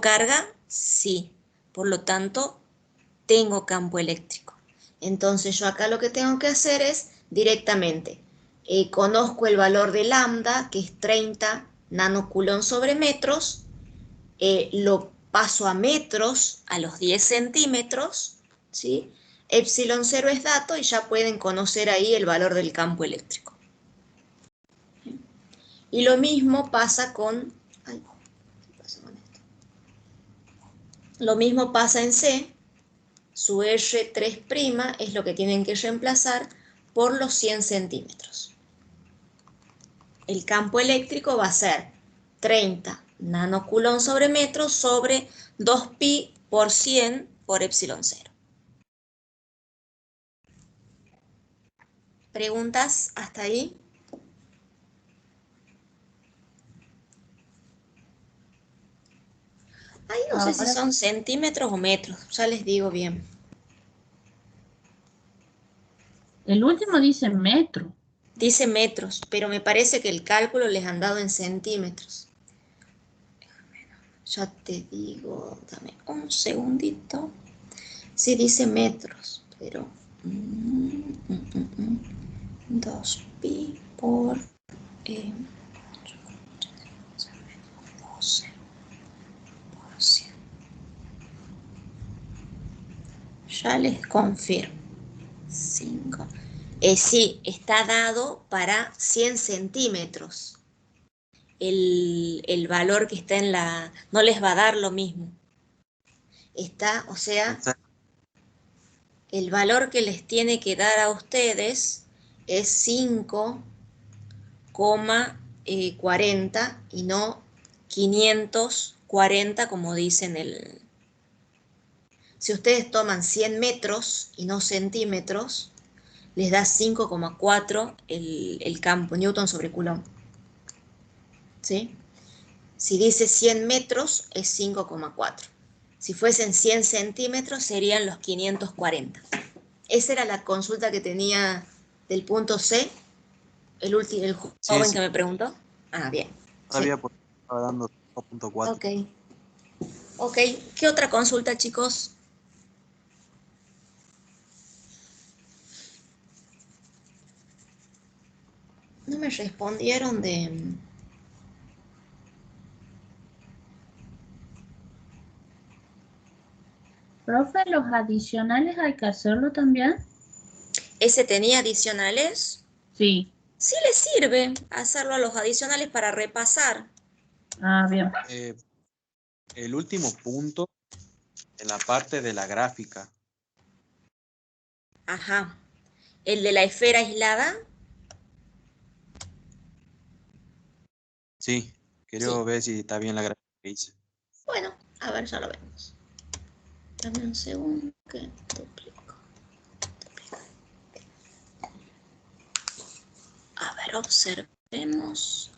[SPEAKER 1] carga, sí, por lo tanto tengo campo eléctrico. Entonces yo acá lo que tengo que hacer es directamente, conozco el valor de lambda, que es 30 nanocoulomb sobre metros, lo paso a metros a los 10 centímetros, ¿sí? Epsilon 0 es dato y ya pueden conocer ahí el valor del campo eléctrico. Y lo mismo pasa con... Ay, ¿qué pasa con esto? Lo mismo pasa en C. Su R3' es lo que tienen que reemplazar por los 100 centímetros. El campo eléctrico va a ser 30 nanocoulomb sobre metro sobre 2pi por 100 por epsilon 0. ¿Preguntas hasta ahí? Ahí no sé si
[SPEAKER 5] Ahora,
[SPEAKER 1] son centímetros o metros, ya les digo bien.
[SPEAKER 5] el último dice metro.
[SPEAKER 1] Dice metros, pero me parece que el cálculo les han dado en centímetros. Ya te digo, dame un segundito. Sí dice metros, pero 2pi por 12 por 100. Ya les confirmo. 5. Sí, está dado para 100 centímetros. El valor que está en la... No les va a dar lo mismo. Está, o sea, el valor que les tiene que dar a ustedes es 5,40 y no 540 como dicen el... Si ustedes toman 100 metros y no centímetros, les da 5,4 el campo, Newton sobre Coulomb. ¿Sí? Si dice 100 metros es 5,4. Si fuesen 100 centímetros serían los 540. Esa era la consulta que tenía del punto C, el joven
[SPEAKER 4] Sí.
[SPEAKER 1] que me preguntó. Ah, bien.
[SPEAKER 4] Todavía
[SPEAKER 1] Sí.
[SPEAKER 4] estaba dando 2.4.
[SPEAKER 1] Ok. ¿Qué otra consulta, chicos? No me respondieron de...
[SPEAKER 5] Profe, los adicionales hay que hacerlo también.
[SPEAKER 1] ¿Ese tenía adicionales?
[SPEAKER 5] Sí.
[SPEAKER 1] Sí les sirve hacerlo a los adicionales para repasar.
[SPEAKER 5] Ah, bien.
[SPEAKER 4] El último punto en la parte de la gráfica.
[SPEAKER 1] Ajá. ¿El de la esfera aislada?
[SPEAKER 4] Sí, quiero
[SPEAKER 1] Sí.
[SPEAKER 4] ver si está bien la gráfica que hice.
[SPEAKER 1] Bueno, a ver, ya lo vemos. Dame un segundo que duplico. A ver, observa. Vemos.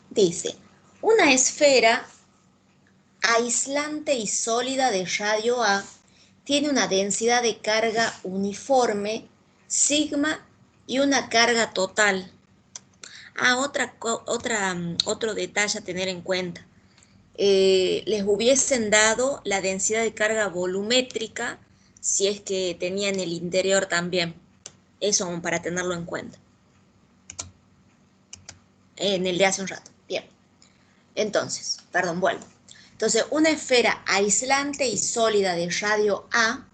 [SPEAKER 1] Dice, una esfera aislante y sólida de radio A tiene una densidad de carga uniforme, sigma, y una carga total. Otro detalle a tener en cuenta. Les hubiesen dado la densidad de carga volumétrica si es que tenían el interior también. Eso para tenerlo en cuenta. En el de hace un rato. Bien. Entonces, vuelvo. Entonces, una esfera aislante y sólida de radio A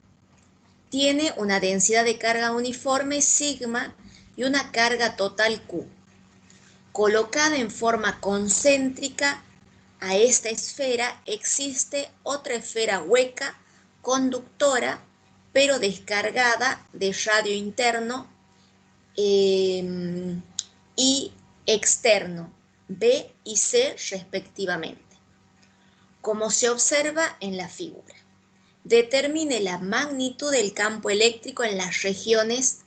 [SPEAKER 1] tiene una densidad de carga uniforme sigma y una carga total Q. Colocada en forma concéntrica a esta esfera existe otra esfera hueca, conductora, pero descargada de radio interno y externo, B y C respectivamente, como se observa en la figura. Determine la magnitud del campo eléctrico en las regiones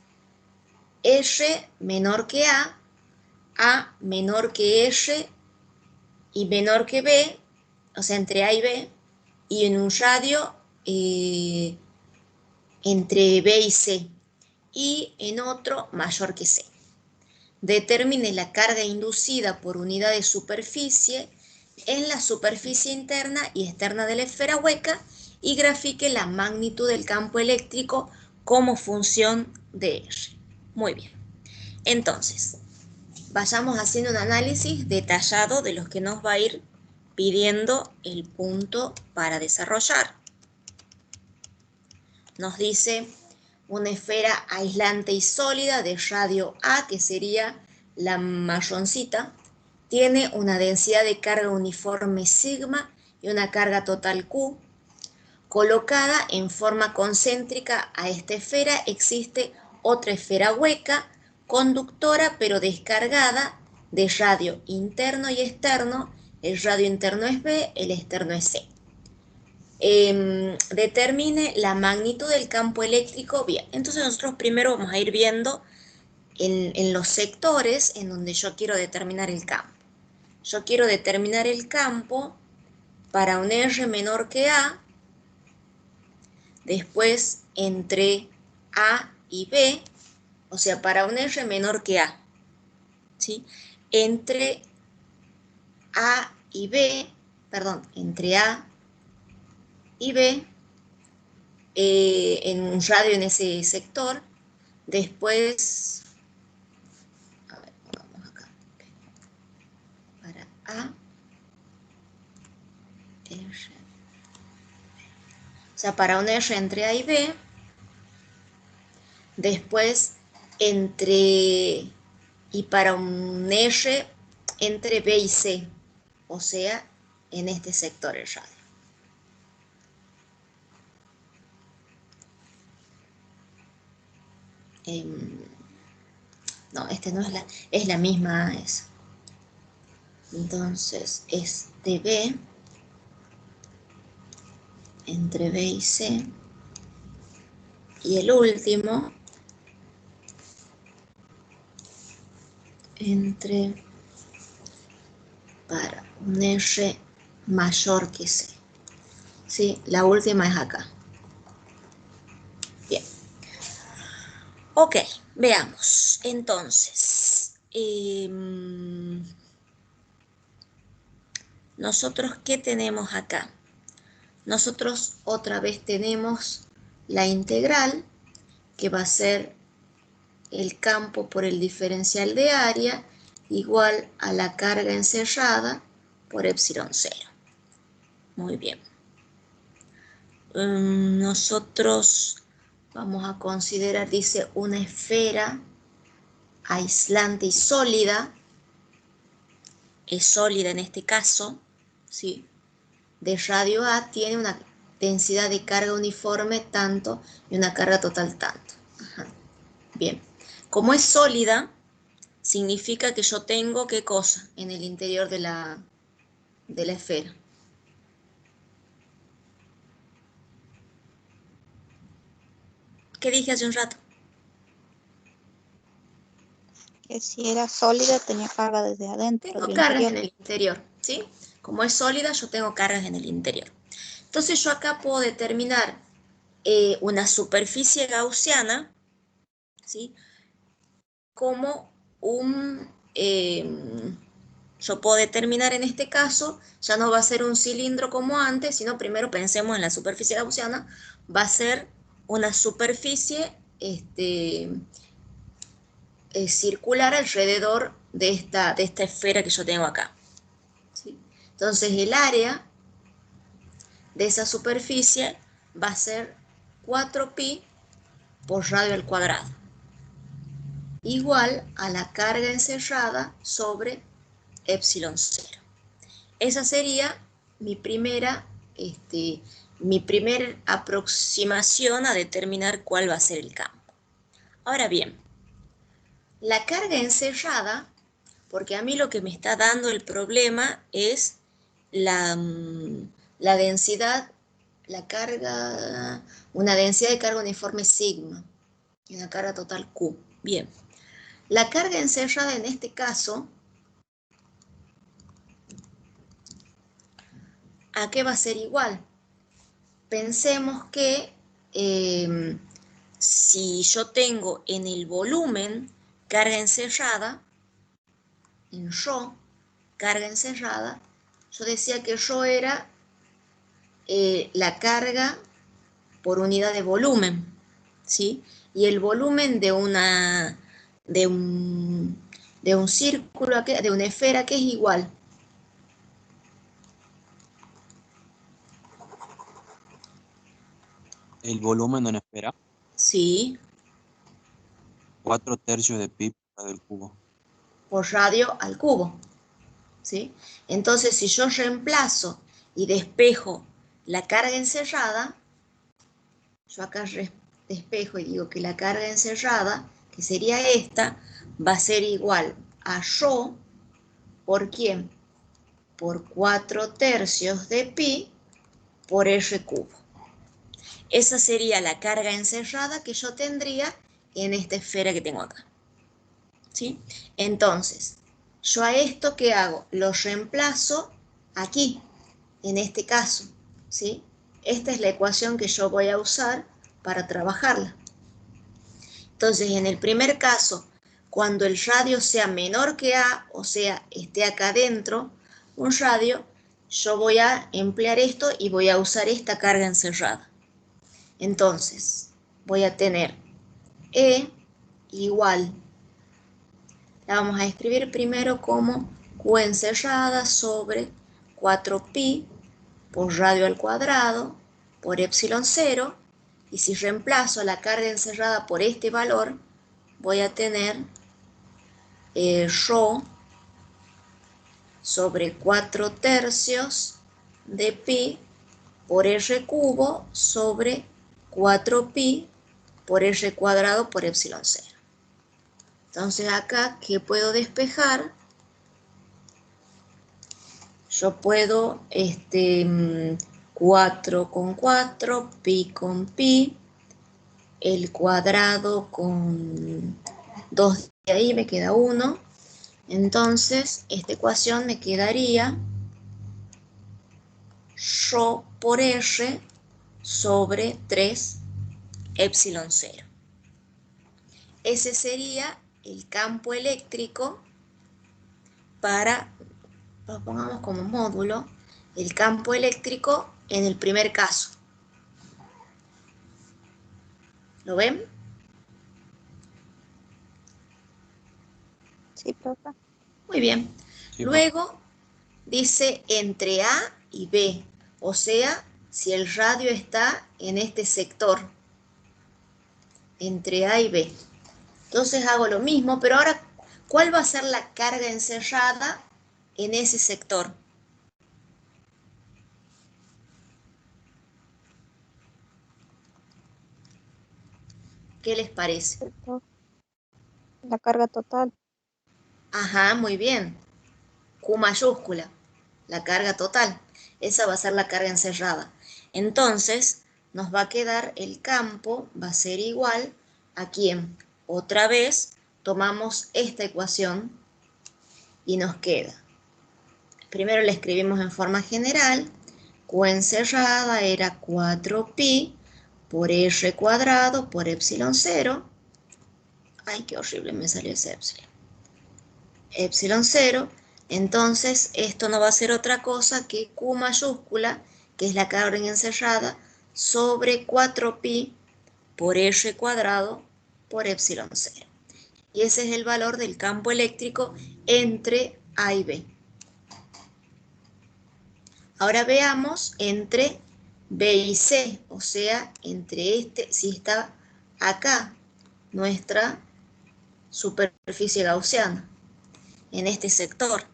[SPEAKER 1] R menor que A menor que R y menor que B, o sea, entre A y B, y en un radio entre B y C, y en otro mayor que C. Determine la carga inducida por unidad de superficie en la superficie interna y externa de la esfera hueca y grafique la magnitud del campo eléctrico como función de R. Muy bien. Entonces, vayamos haciendo un análisis detallado de los que nos va a ir pidiendo el punto para desarrollar. Nos dice una esfera aislante y sólida de radio A, que sería la marroncita, tiene una densidad de carga uniforme sigma y una carga total Q. Colocada en forma concéntrica a esta esfera existe otra esfera hueca, conductora pero descargada de radio interno y externo. El radio interno es B, el externo es C. Determine la magnitud del campo eléctrico. Bien, entonces nosotros primero vamos a ir viendo en los sectores en donde yo quiero determinar el campo. Yo quiero determinar el campo para un R menor que A, después entre A y B, o sea, para un R menor que A, ¿sí? Entre A y B, entre A y B, en un radio en ese sector, después, a ver, vamos acá, para A, R, o sea, para un R entre A y B, después y para un R entre B y C, o sea, en este sector el radio. No, no es la misma esa. Entonces, es de B, entre B y C, y el último, para un R mayor que C. ¿Sí? La última es acá. Bien. Ok, veamos. Entonces, nosotros, ¿qué tenemos acá? Nosotros otra vez tenemos la integral, que va a ser el campo por el diferencial de área, igual a la carga encerrada por epsilon 0. Muy bien. Nosotros vamos a considerar, dice, una esfera aislante y sólida. Es sólida en este caso, ¿sí? De radio A tiene una densidad de carga uniforme tanto y una carga total tanto. Ajá. Bien. Como es sólida, significa que yo tengo ¿qué cosa en el interior de la esfera? ¿Qué dije hace un rato?
[SPEAKER 2] Que si era sólida tenía carga desde adentro
[SPEAKER 1] Tengo
[SPEAKER 2] del
[SPEAKER 1] cargas
[SPEAKER 2] interior.
[SPEAKER 1] en el interior, ¿sí? Como es sólida, yo tengo cargas en el interior. Entonces yo acá puedo determinar una superficie gaussiana, ¿sí? Como yo puedo determinar en este caso, ya no va a ser un cilindro como antes, sino primero pensemos en la superficie gaussiana, va a ser una superficie circular alrededor de esta esfera que yo tengo acá, ¿sí? Entonces el área de esa superficie va a ser 4pi por radio al cuadrado, igual a la carga encerrada sobre epsilon 0. Esa sería mi primera aproximación a determinar cuál va a ser el campo. Ahora bien, la carga encerrada, porque a mí lo que me está dando el problema es la densidad, la carga, una densidad de carga uniforme sigma y una carga total Q. Bien, la carga encerrada en este caso, ¿a qué va a ser igual? Pensemos que si yo tengo en el volumen carga encerrada, en ρ, carga encerrada, yo decía que ρ era la carga por unidad de volumen, ¿sí? Y el volumen de un círculo, de una esfera, que es igual.
[SPEAKER 4] El volumen de una esfera,
[SPEAKER 1] Sí,
[SPEAKER 4] 4/3 de pi por del cubo.
[SPEAKER 1] por radio al cubo, ¿sí? Entonces, si yo reemplazo y despejo la carga encerrada, yo acá despejo y digo que la carga encerrada, que sería esta, va a ser igual a ρ, ¿por quién? Por 4/3 de pi por r cubo. Esa sería la carga encerrada que yo tendría en esta esfera que tengo acá, ¿sí? Entonces, yo a esto, ¿qué hago? Lo reemplazo aquí, en este caso, ¿sí? Esta es la ecuación que yo voy a usar para trabajarla. Entonces, en el primer caso, cuando el radio sea menor que A, o sea, esté acá adentro, un radio, yo voy a emplear esto y voy a usar esta carga encerrada. Entonces, voy a tener E igual, la vamos a escribir primero como Q encerrada sobre 4pi por radio al cuadrado por epsilon 0, y si reemplazo la carga encerrada por este valor, voy a tener ρ sobre 4/3 de pi por r cubo sobre 4pi por r cuadrado por epsilon 0. Entonces acá, ¿qué puedo despejar? Yo puedo 4 con 4, pi con pi, el cuadrado con 2 de ahí, me queda 1. Entonces, esta ecuación me quedaría ρ por r sobre 3 epsilon 0. Ese sería el campo eléctrico para, lo pongamos como módulo, el campo eléctrico en el primer caso. ¿Lo ven?
[SPEAKER 2] Sí, profe.
[SPEAKER 1] Muy bien.
[SPEAKER 4] Sí,
[SPEAKER 1] Luego dice entre A y B, o sea, si el radio está en este sector, entre A y B. Entonces hago lo mismo, pero ahora, ¿cuál va a ser la carga encerrada en ese sector? ¿Qué les parece?
[SPEAKER 2] La carga total.
[SPEAKER 1] Ajá, muy bien. Q mayúscula, la carga total. Esa va a ser la carga encerrada. Entonces, nos va a quedar el campo, va a ser igual a quién. Otra vez, tomamos esta ecuación y nos queda. Primero la escribimos en forma general. Q encerrada era 4pi por r cuadrado por epsilon 0. Ay, qué horrible me salió ese epsilon. Epsilon 0. Entonces, esto no va a ser otra cosa que Q mayúscula, que es la carga encerrada, sobre 4pi por r cuadrado por epsilon 0. Y ese es el valor del campo eléctrico entre A y B. Ahora veamos entre B y C, o sea, entre si está acá nuestra superficie gaussiana, en este sector,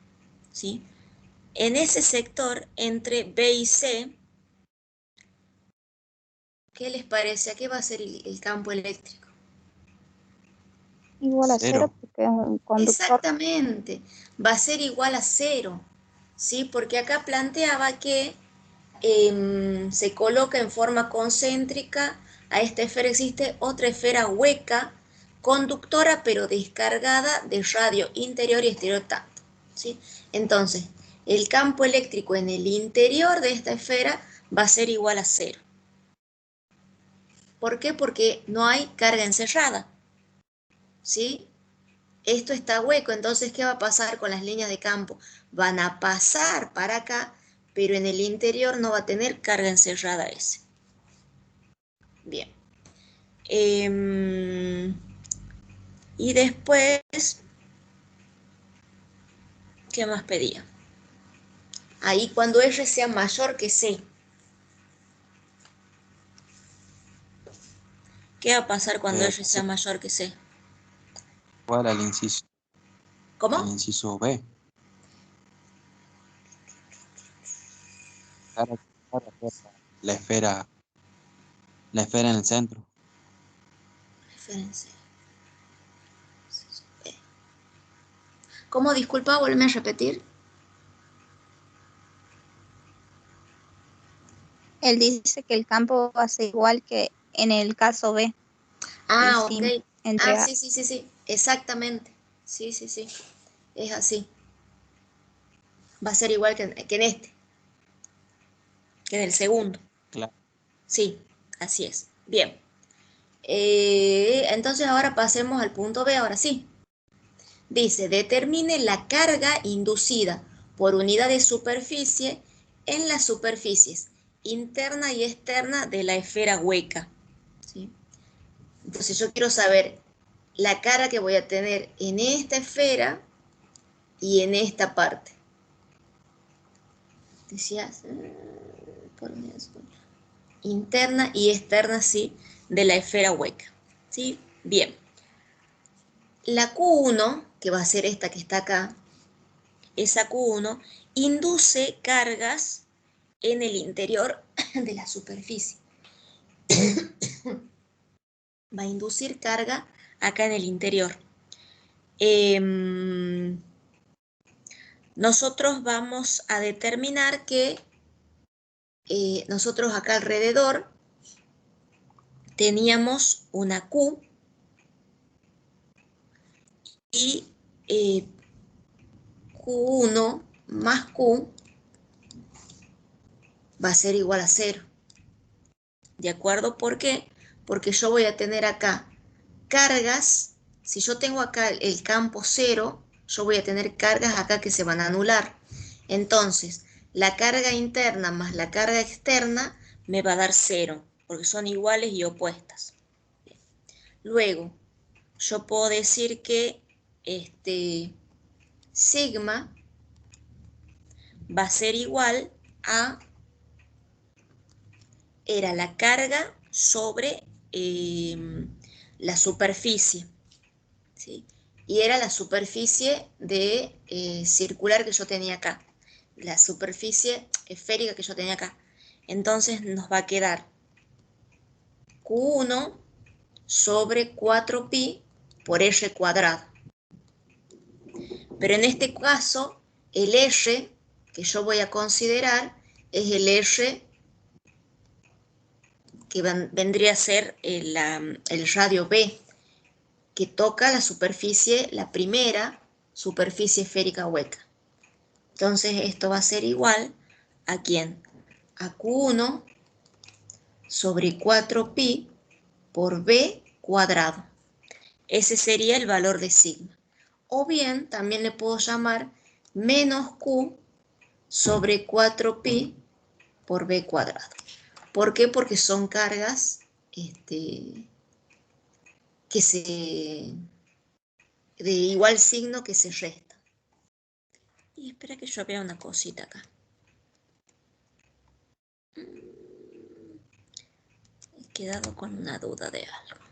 [SPEAKER 1] ¿sí? En ese sector, entre B y C, ¿qué les parece? ¿A qué va a ser el campo eléctrico?
[SPEAKER 2] Igual a 0
[SPEAKER 4] Cero.
[SPEAKER 2] porque es un conductor.
[SPEAKER 1] Exactamente, va a ser igual a 0, ¿sí? Porque acá planteaba que se coloca en forma concéntrica, a esta esfera existe otra esfera hueca, conductora pero descargada de radio interior y exterior tanto, ¿sí? Entonces, el campo eléctrico en el interior de esta esfera va a ser igual a 0. ¿Por qué? Porque no hay carga encerrada, ¿sí? Esto está hueco, entonces, ¿qué va a pasar con las líneas de campo? Van a pasar para acá, pero en el interior no va a tener carga encerrada ese. Bien. Y después, ¿qué más pedía? Ahí cuando R sea mayor que C. ¿Qué va a pasar cuando R sea mayor que C?
[SPEAKER 4] Igual al inciso, al
[SPEAKER 1] ¿Cómo?
[SPEAKER 4] inciso B. La esfera en el centro.
[SPEAKER 1] Referencia. ¿Cómo? Disculpa, vuelve a repetir.
[SPEAKER 2] Él dice que el campo va a ser igual que en el caso B.
[SPEAKER 1] Ah, ok.
[SPEAKER 2] Hicimos entre A.
[SPEAKER 1] Sí, exactamente. Sí, es así. Va a ser igual que en este, que en el segundo.
[SPEAKER 4] Claro.
[SPEAKER 1] Sí, así es. Bien. Entonces ahora pasemos al punto B, ahora sí. Dice, determine la carga inducida por unidad de superficie en las superficies interna y externa de la esfera hueca, ¿sí? Entonces yo quiero saber la carga que voy a tener en esta esfera y en esta parte. Decías, por unidad interna y externa, sí, de la esfera hueca, ¿sí? Bien. La Q1, que va a ser esta que está acá, esa Q1, induce cargas en el interior de la superficie. Va a inducir carga acá en el interior. Nosotros vamos a determinar que nosotros acá alrededor teníamos una Q y Q1 más Q va a ser igual a 0. ¿De acuerdo? ¿Por qué? Porque yo voy a tener acá cargas. Si yo tengo acá el campo 0, yo voy a tener cargas acá que se van a anular. Entonces, la carga interna más la carga externa me va a dar 0, porque son iguales y opuestas. Luego, yo puedo decir que sigma va a ser igual a, era la carga sobre la superficie, ¿sí? Y era la superficie de circular que yo tenía acá, la superficie esférica que yo tenía acá. Entonces nos va a quedar Q1 sobre 4pi por R cuadrado. Pero en este caso, el R que yo voy a considerar es el R que vendría a ser el radio B, que toca la superficie, la primera superficie esférica hueca. Entonces esto va a ser igual a ¿quién? A Q1 sobre 4pi por B cuadrado. Ese sería el valor de sigma. O bien también le puedo llamar menos Q sobre 4pi por B cuadrado. ¿Por qué? Porque son cargas de igual signo que se restan. Y espera que yo vea una cosita acá. He quedado con una duda de algo.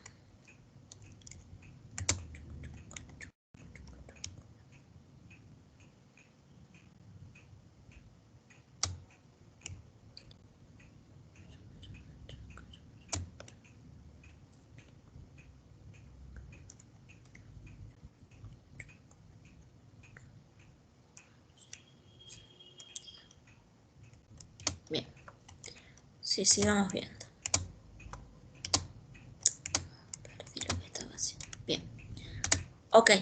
[SPEAKER 1] Bien. Sí, sigamos viendo. Perdí lo que estaba haciendo. Bien. Ok.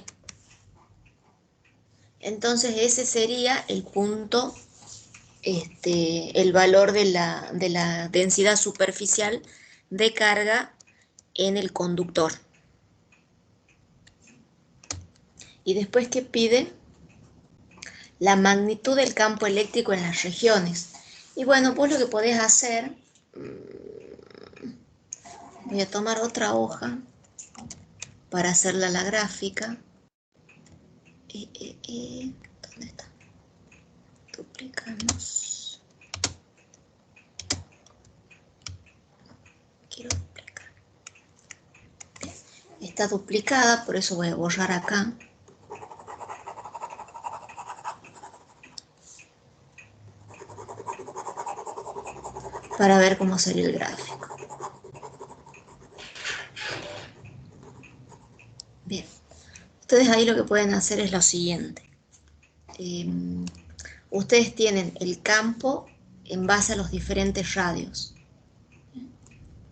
[SPEAKER 1] Entonces ese sería el punto, el valor de la densidad superficial de carga en el conductor. Y después que pide la magnitud del campo eléctrico en las regiones. Y bueno, pues lo que podés hacer, voy a tomar otra hoja para hacerla la gráfica. ¿Dónde está? Duplicamos. Quiero duplicar. Bien. Está duplicada, por eso voy a borrar acá. Para ver cómo sería el gráfico. Bien. Ustedes ahí lo que pueden hacer es lo siguiente. Ustedes tienen el campo en base a los diferentes radios.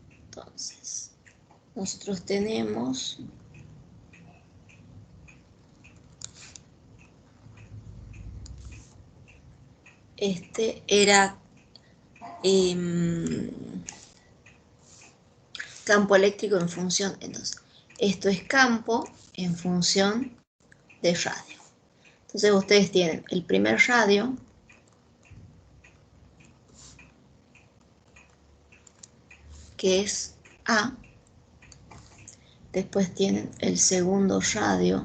[SPEAKER 1] Entonces, nosotros tenemos era campo eléctrico en función, entonces, esto es campo en función de radio. Entonces ustedes tienen el primer radio, que es A, después tienen el segundo radio,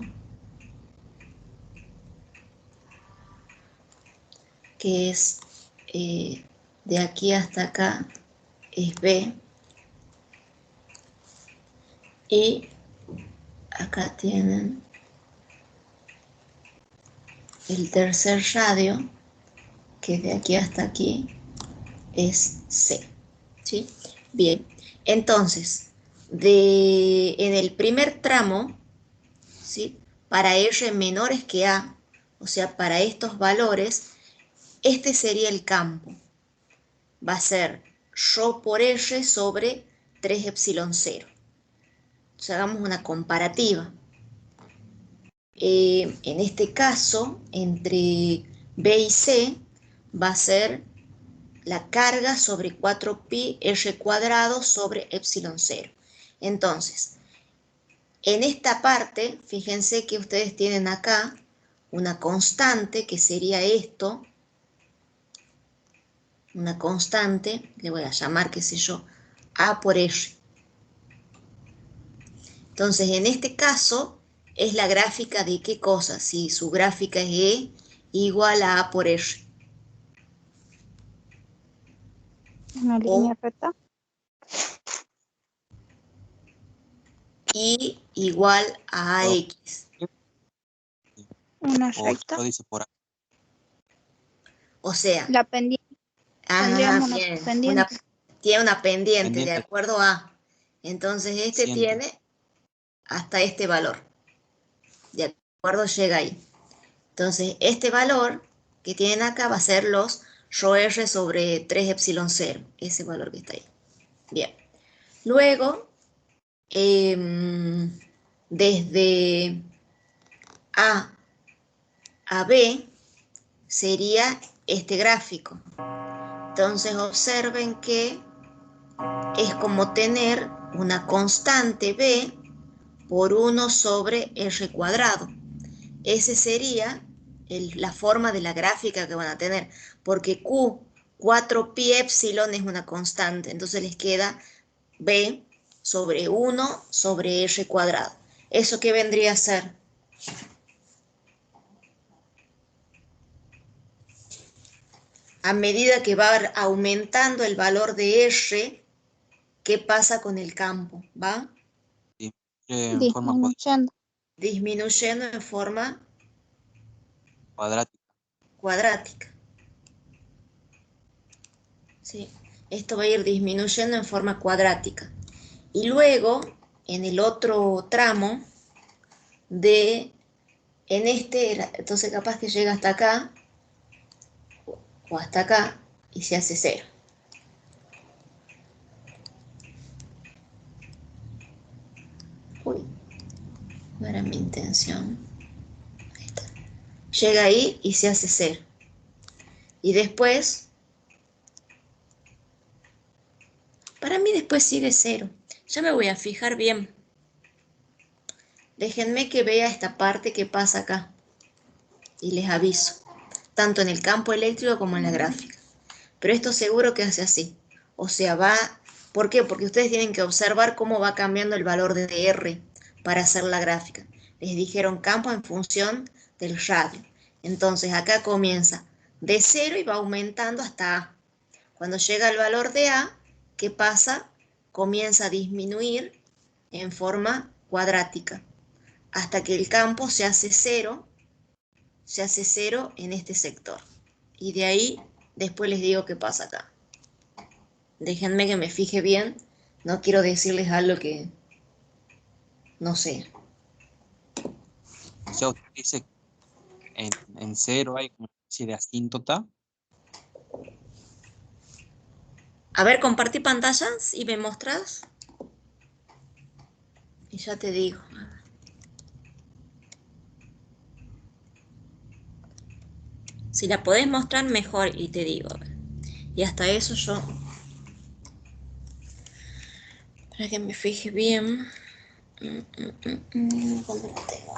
[SPEAKER 1] que es de aquí hasta acá, es B, y acá tienen el tercer radio, que de aquí hasta aquí es C. ¿Sí? Bien, entonces, en el primer tramo, ¿sí? Para R menores que A, o sea, para estos valores, este sería el campo. Va a ser ρ por R sobre 3 epsilon 0. Entonces, hagamos una comparativa. En este caso, entre B y C, va a ser la carga sobre 4pi R cuadrado sobre epsilon 0. Entonces, en esta parte, fíjense que ustedes tienen acá una constante, que sería esto, una constante, le voy a llamar, qué sé yo, A por R. Entonces, en este caso, es la gráfica de qué cosa, si su gráfica es E igual a A por R.
[SPEAKER 2] Una línea recta.
[SPEAKER 1] Y igual a AX.
[SPEAKER 2] Una
[SPEAKER 4] O
[SPEAKER 2] recta.
[SPEAKER 4] lo dice por ahí.
[SPEAKER 1] O sea,
[SPEAKER 2] La pendiente. Tendríamos una
[SPEAKER 1] bien,
[SPEAKER 2] pendiente.
[SPEAKER 1] tiene una pendiente de
[SPEAKER 4] Pendiente.
[SPEAKER 1] acuerdo a. Entonces este
[SPEAKER 4] 100.
[SPEAKER 1] tiene hasta este valor. ¿De acuerdo? Llega ahí. Entonces, este valor que tienen acá va a ser los ρr sobre 3 epsilon 0, ese valor que está ahí. Bien. Luego, desde A a B sería este gráfico. Entonces, observen que es como tener una constante B por 1 sobre R cuadrado. Ese sería la forma de la gráfica que van a tener, porque Q, 4pi epsilon es una constante, entonces les queda B sobre 1 sobre R cuadrado. ¿Eso qué vendría a ser? A medida que va aumentando el valor de R, ¿qué pasa con el campo? ¿Va?
[SPEAKER 4] Sí, en forma
[SPEAKER 2] Disminuyendo.
[SPEAKER 1] Disminuyendo en forma
[SPEAKER 4] cuadrática.
[SPEAKER 1] cuadrática. ¿Sí? Esto va a ir disminuyendo en forma cuadrática. Y luego, en el otro tramo, en este, entonces capaz que llega hasta acá, o hasta acá, y se hace 0. Uy, no era mi intención. Ahí está. Llega ahí y se hace 0. Y después, para mí después sigue 0. Ya me voy a fijar bien. Déjenme que vea esta parte que pasa acá. Y les aviso. Tanto en el campo eléctrico como en la gráfica. Pero esto seguro que hace así. O sea, va... ¿Por qué? Porque ustedes tienen que observar cómo va cambiando el valor de R para hacer la gráfica. Les dijeron campo en función del radio. Entonces acá comienza de 0 y va aumentando hasta A. Cuando llega al valor de A, ¿qué pasa? Comienza a disminuir en forma cuadrática hasta que el campo se hace 0 en este sector. Y de ahí después les digo qué pasa acá. Déjenme que me fije bien. No quiero decirles algo que no sé.
[SPEAKER 4] O sea, usted dice que en 0 hay una especie de asíntota.
[SPEAKER 1] A ver, compartí pantallas y me mostras. Y ya te digo. Si la podés mostrar mejor y te digo. Y hasta eso yo... Para que me fije bien. ¿Dónde lo tengo?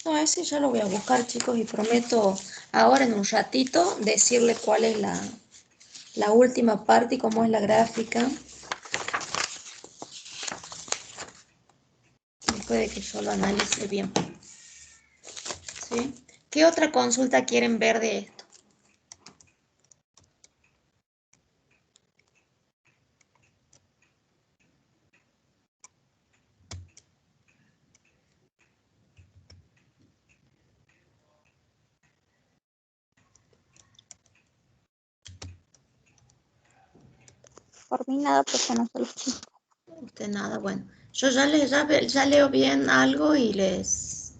[SPEAKER 1] No, ese ya lo voy a buscar, chicos, y prometo ahora en un ratito decirle cuál es la última parte y cómo es la gráfica. Después de que yo lo analice bien. ¿Sí? ¿Qué otra consulta quieren ver de esto?
[SPEAKER 2] Por mí nada, porque no sé los chicos.
[SPEAKER 1] Usted nada, bueno. Yo ya leo bien algo y les...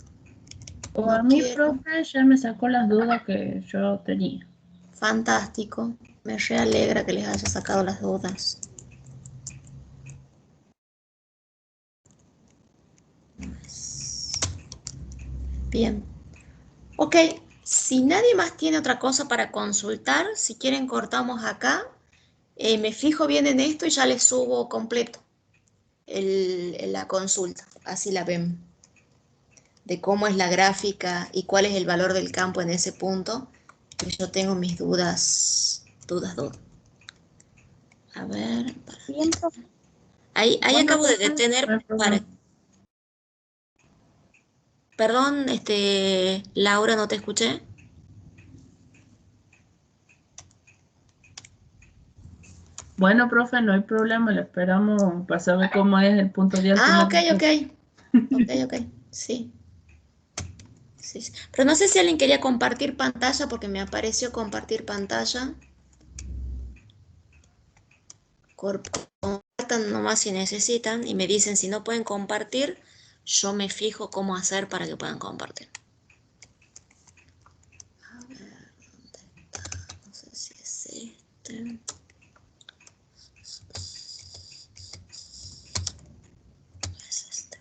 [SPEAKER 5] Por
[SPEAKER 1] No
[SPEAKER 5] mi
[SPEAKER 1] quiero.
[SPEAKER 5] profe ya me sacó las dudas que yo tenía.
[SPEAKER 1] Fantástico. Me realegra que les haya sacado las dudas. Bien. Ok, si nadie más tiene otra cosa para consultar, si quieren cortamos acá. Me fijo bien en esto y ya les subo completo la consulta. Así la ven. De cómo es la gráfica y cuál es el valor del campo en ese punto. Yo tengo mis dudas. A ver,
[SPEAKER 2] Bien, profe.
[SPEAKER 1] ahí
[SPEAKER 5] Bueno,
[SPEAKER 1] acabo de
[SPEAKER 5] profe,
[SPEAKER 1] detener
[SPEAKER 5] no hay problema.
[SPEAKER 1] para... Perdón, Laura, no te escuché.
[SPEAKER 5] Bueno, profe, no hay problema, le esperamos para saber cómo es el punto de al
[SPEAKER 1] Ah,
[SPEAKER 5] final.
[SPEAKER 1] ok. Sí. Sí. Pero no sé si alguien quería compartir pantalla porque me apareció compartir pantalla. Compartan nomás si necesitan y me dicen si no pueden compartir, yo me fijo cómo hacer para que puedan compartir. A ver, ¿dónde está? No sé si es este. Es este.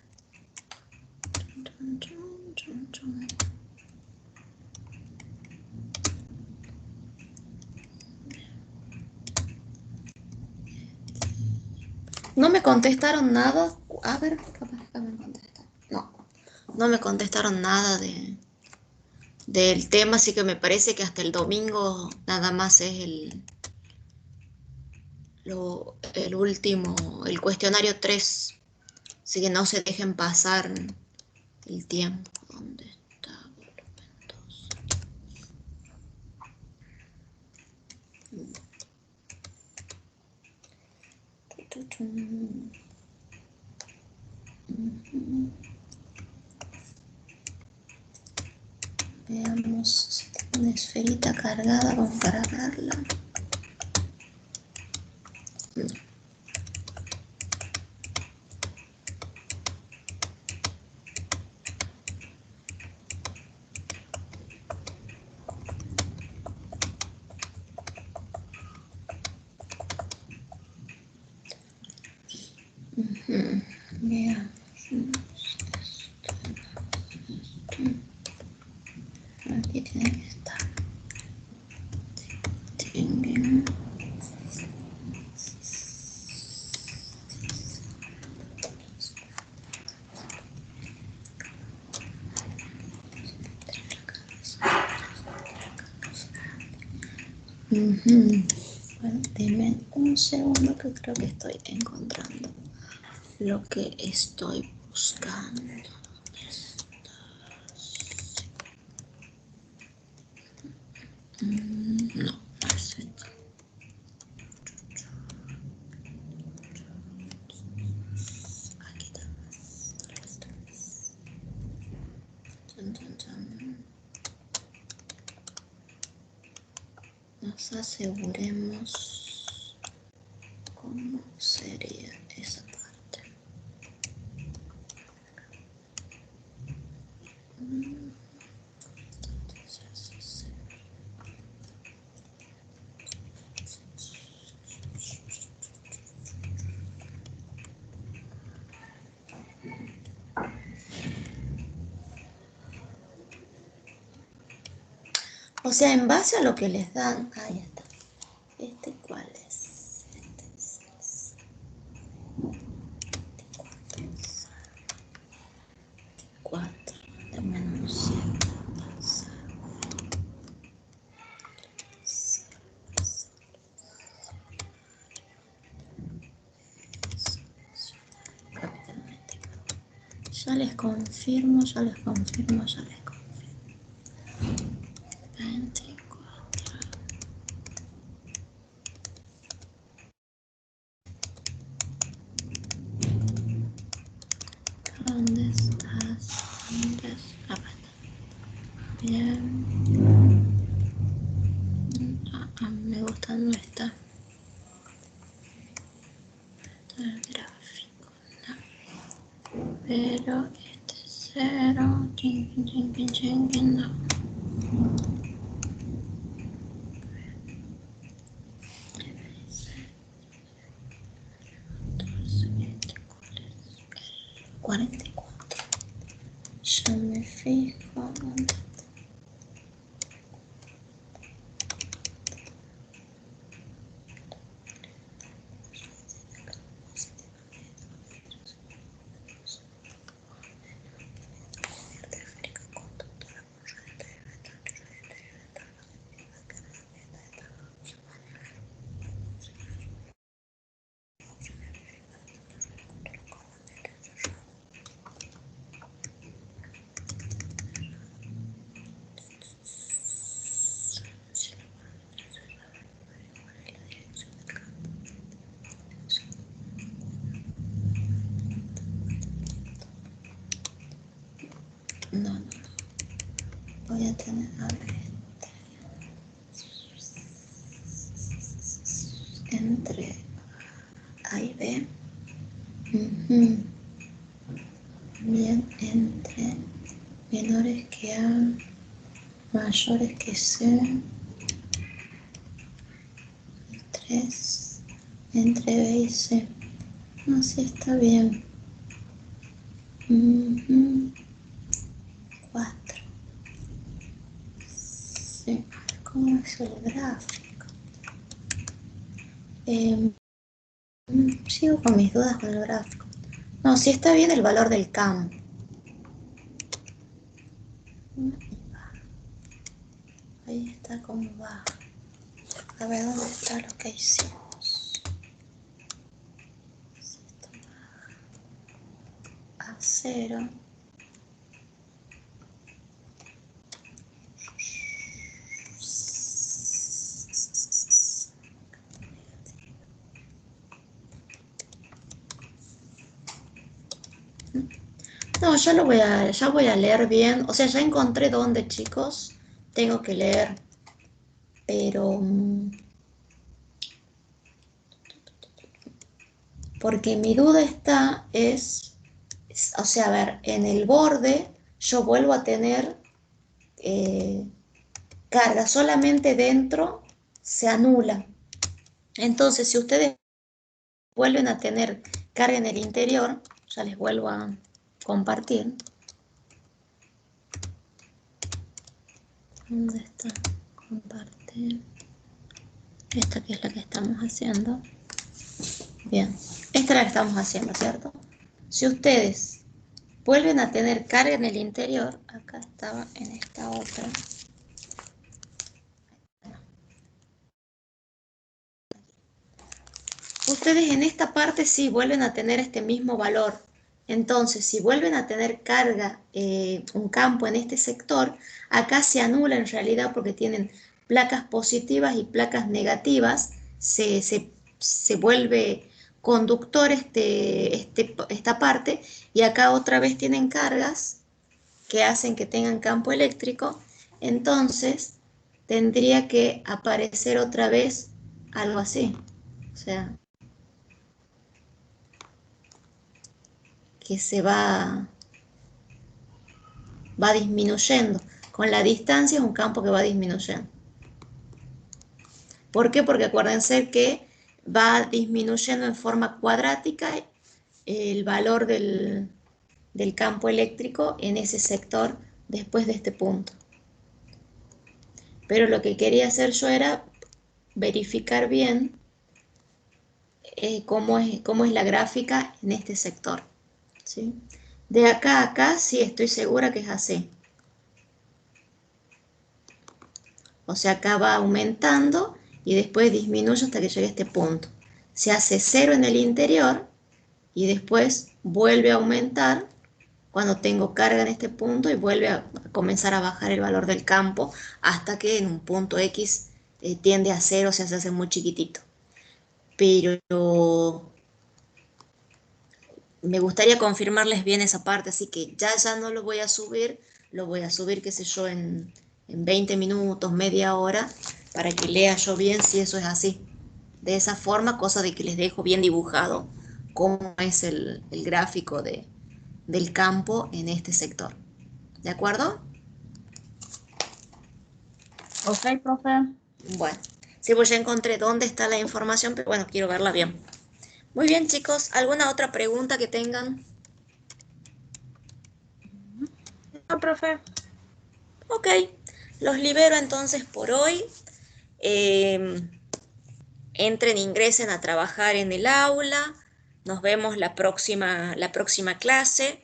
[SPEAKER 1] No me contestaron nada. A ver, capaz que me contestaron. No me contestaron nada del tema, así que me parece que hasta el domingo nada más es el último, el cuestionario 3. Así que no se dejen pasar el tiempo. ¿Dónde está? Veamos si tengo una esferita cargada como para verla. Veamos. Aquí tiene que estar. Bueno, dime un segundo que creo que estoy encontrando lo que estoy buscando. No, no es esto. Aquí está. Nos aseguremos cómo sería esa parte. O sea, en base a lo que les dan, ahí está. ¿Este cuál es? Este es el 4 de menos 7. Ya les confirmo. 24. ¿Dónde estás? Acá está. Bien. Me gusta, no está. Está el gráfico. No. Pero este es 0. No. Este, ¿cuál es? 44. Ya me fijo. ¿Dónde está? a tener, a ver, entre A y B. Bien, entre menores que A, mayores que C. 3 entre B y C. No, sí está bien. 4. Sí, ¿cómo es el gráfico? Sigo con mis dudas con el gráfico. No, sí está bien el valor del campo. Ahí está como va. A ver dónde está lo que hicimos. Si esto baja a 0. No, ya voy a leer bien. O sea, ya encontré dónde, chicos. Tengo que leer. Pero porque mi duda o sea, a ver, en el borde yo vuelvo a tener carga, solamente dentro se anula. Entonces, si ustedes vuelven a tener carga en el interior, ya les vuelvo a compartir. ¿Dónde está? Compartir. Esta que es la que estamos haciendo. Bien, esta es la que estamos haciendo, ¿cierto? Si ustedes vuelven a tener carga en el interior, acá estaba en esta otra. Ustedes en esta parte sí vuelven a tener este mismo valor. Entonces, si vuelven a tener carga, un campo en este sector, acá se anula en realidad porque tienen placas positivas y placas negativas. Se vuelve conductor esta parte y acá otra vez tienen cargas que hacen que tengan campo eléctrico. Entonces, tendría que aparecer otra vez algo así. O sea, que se va disminuyendo. Con la distancia es un campo que va disminuyendo. ¿Por qué? Porque acuérdense que va disminuyendo en forma cuadrática el valor del campo eléctrico en ese sector después de este punto. Pero lo que quería hacer yo era verificar bien cómo es la gráfica en este sector, ¿sí? De acá a acá sí estoy segura que es así. O sea, acá va aumentando y después disminuye hasta que llegue a este punto. Se hace 0 en el interior y después vuelve a aumentar cuando tengo carga en este punto y vuelve a comenzar a bajar el valor del campo hasta que en un punto X tiende a 0, o sea, se hace muy chiquitito. Pero me gustaría confirmarles bien esa parte, así que ya no lo voy a subir, qué sé yo, en 20 minutos, media hora, para que lea yo bien si eso es así. De esa forma, cosa de que les dejo bien dibujado cómo es el gráfico del campo en este sector. ¿De acuerdo?
[SPEAKER 5] Ok, profe.
[SPEAKER 1] Bueno, sí, pues ya encontré dónde está la información, pero bueno, quiero verla bien. Muy bien, chicos, ¿alguna otra pregunta que tengan?
[SPEAKER 3] No, profe.
[SPEAKER 1] Ok, los libero entonces por hoy. Entren, ingresen a trabajar en el aula. Nos vemos la próxima clase.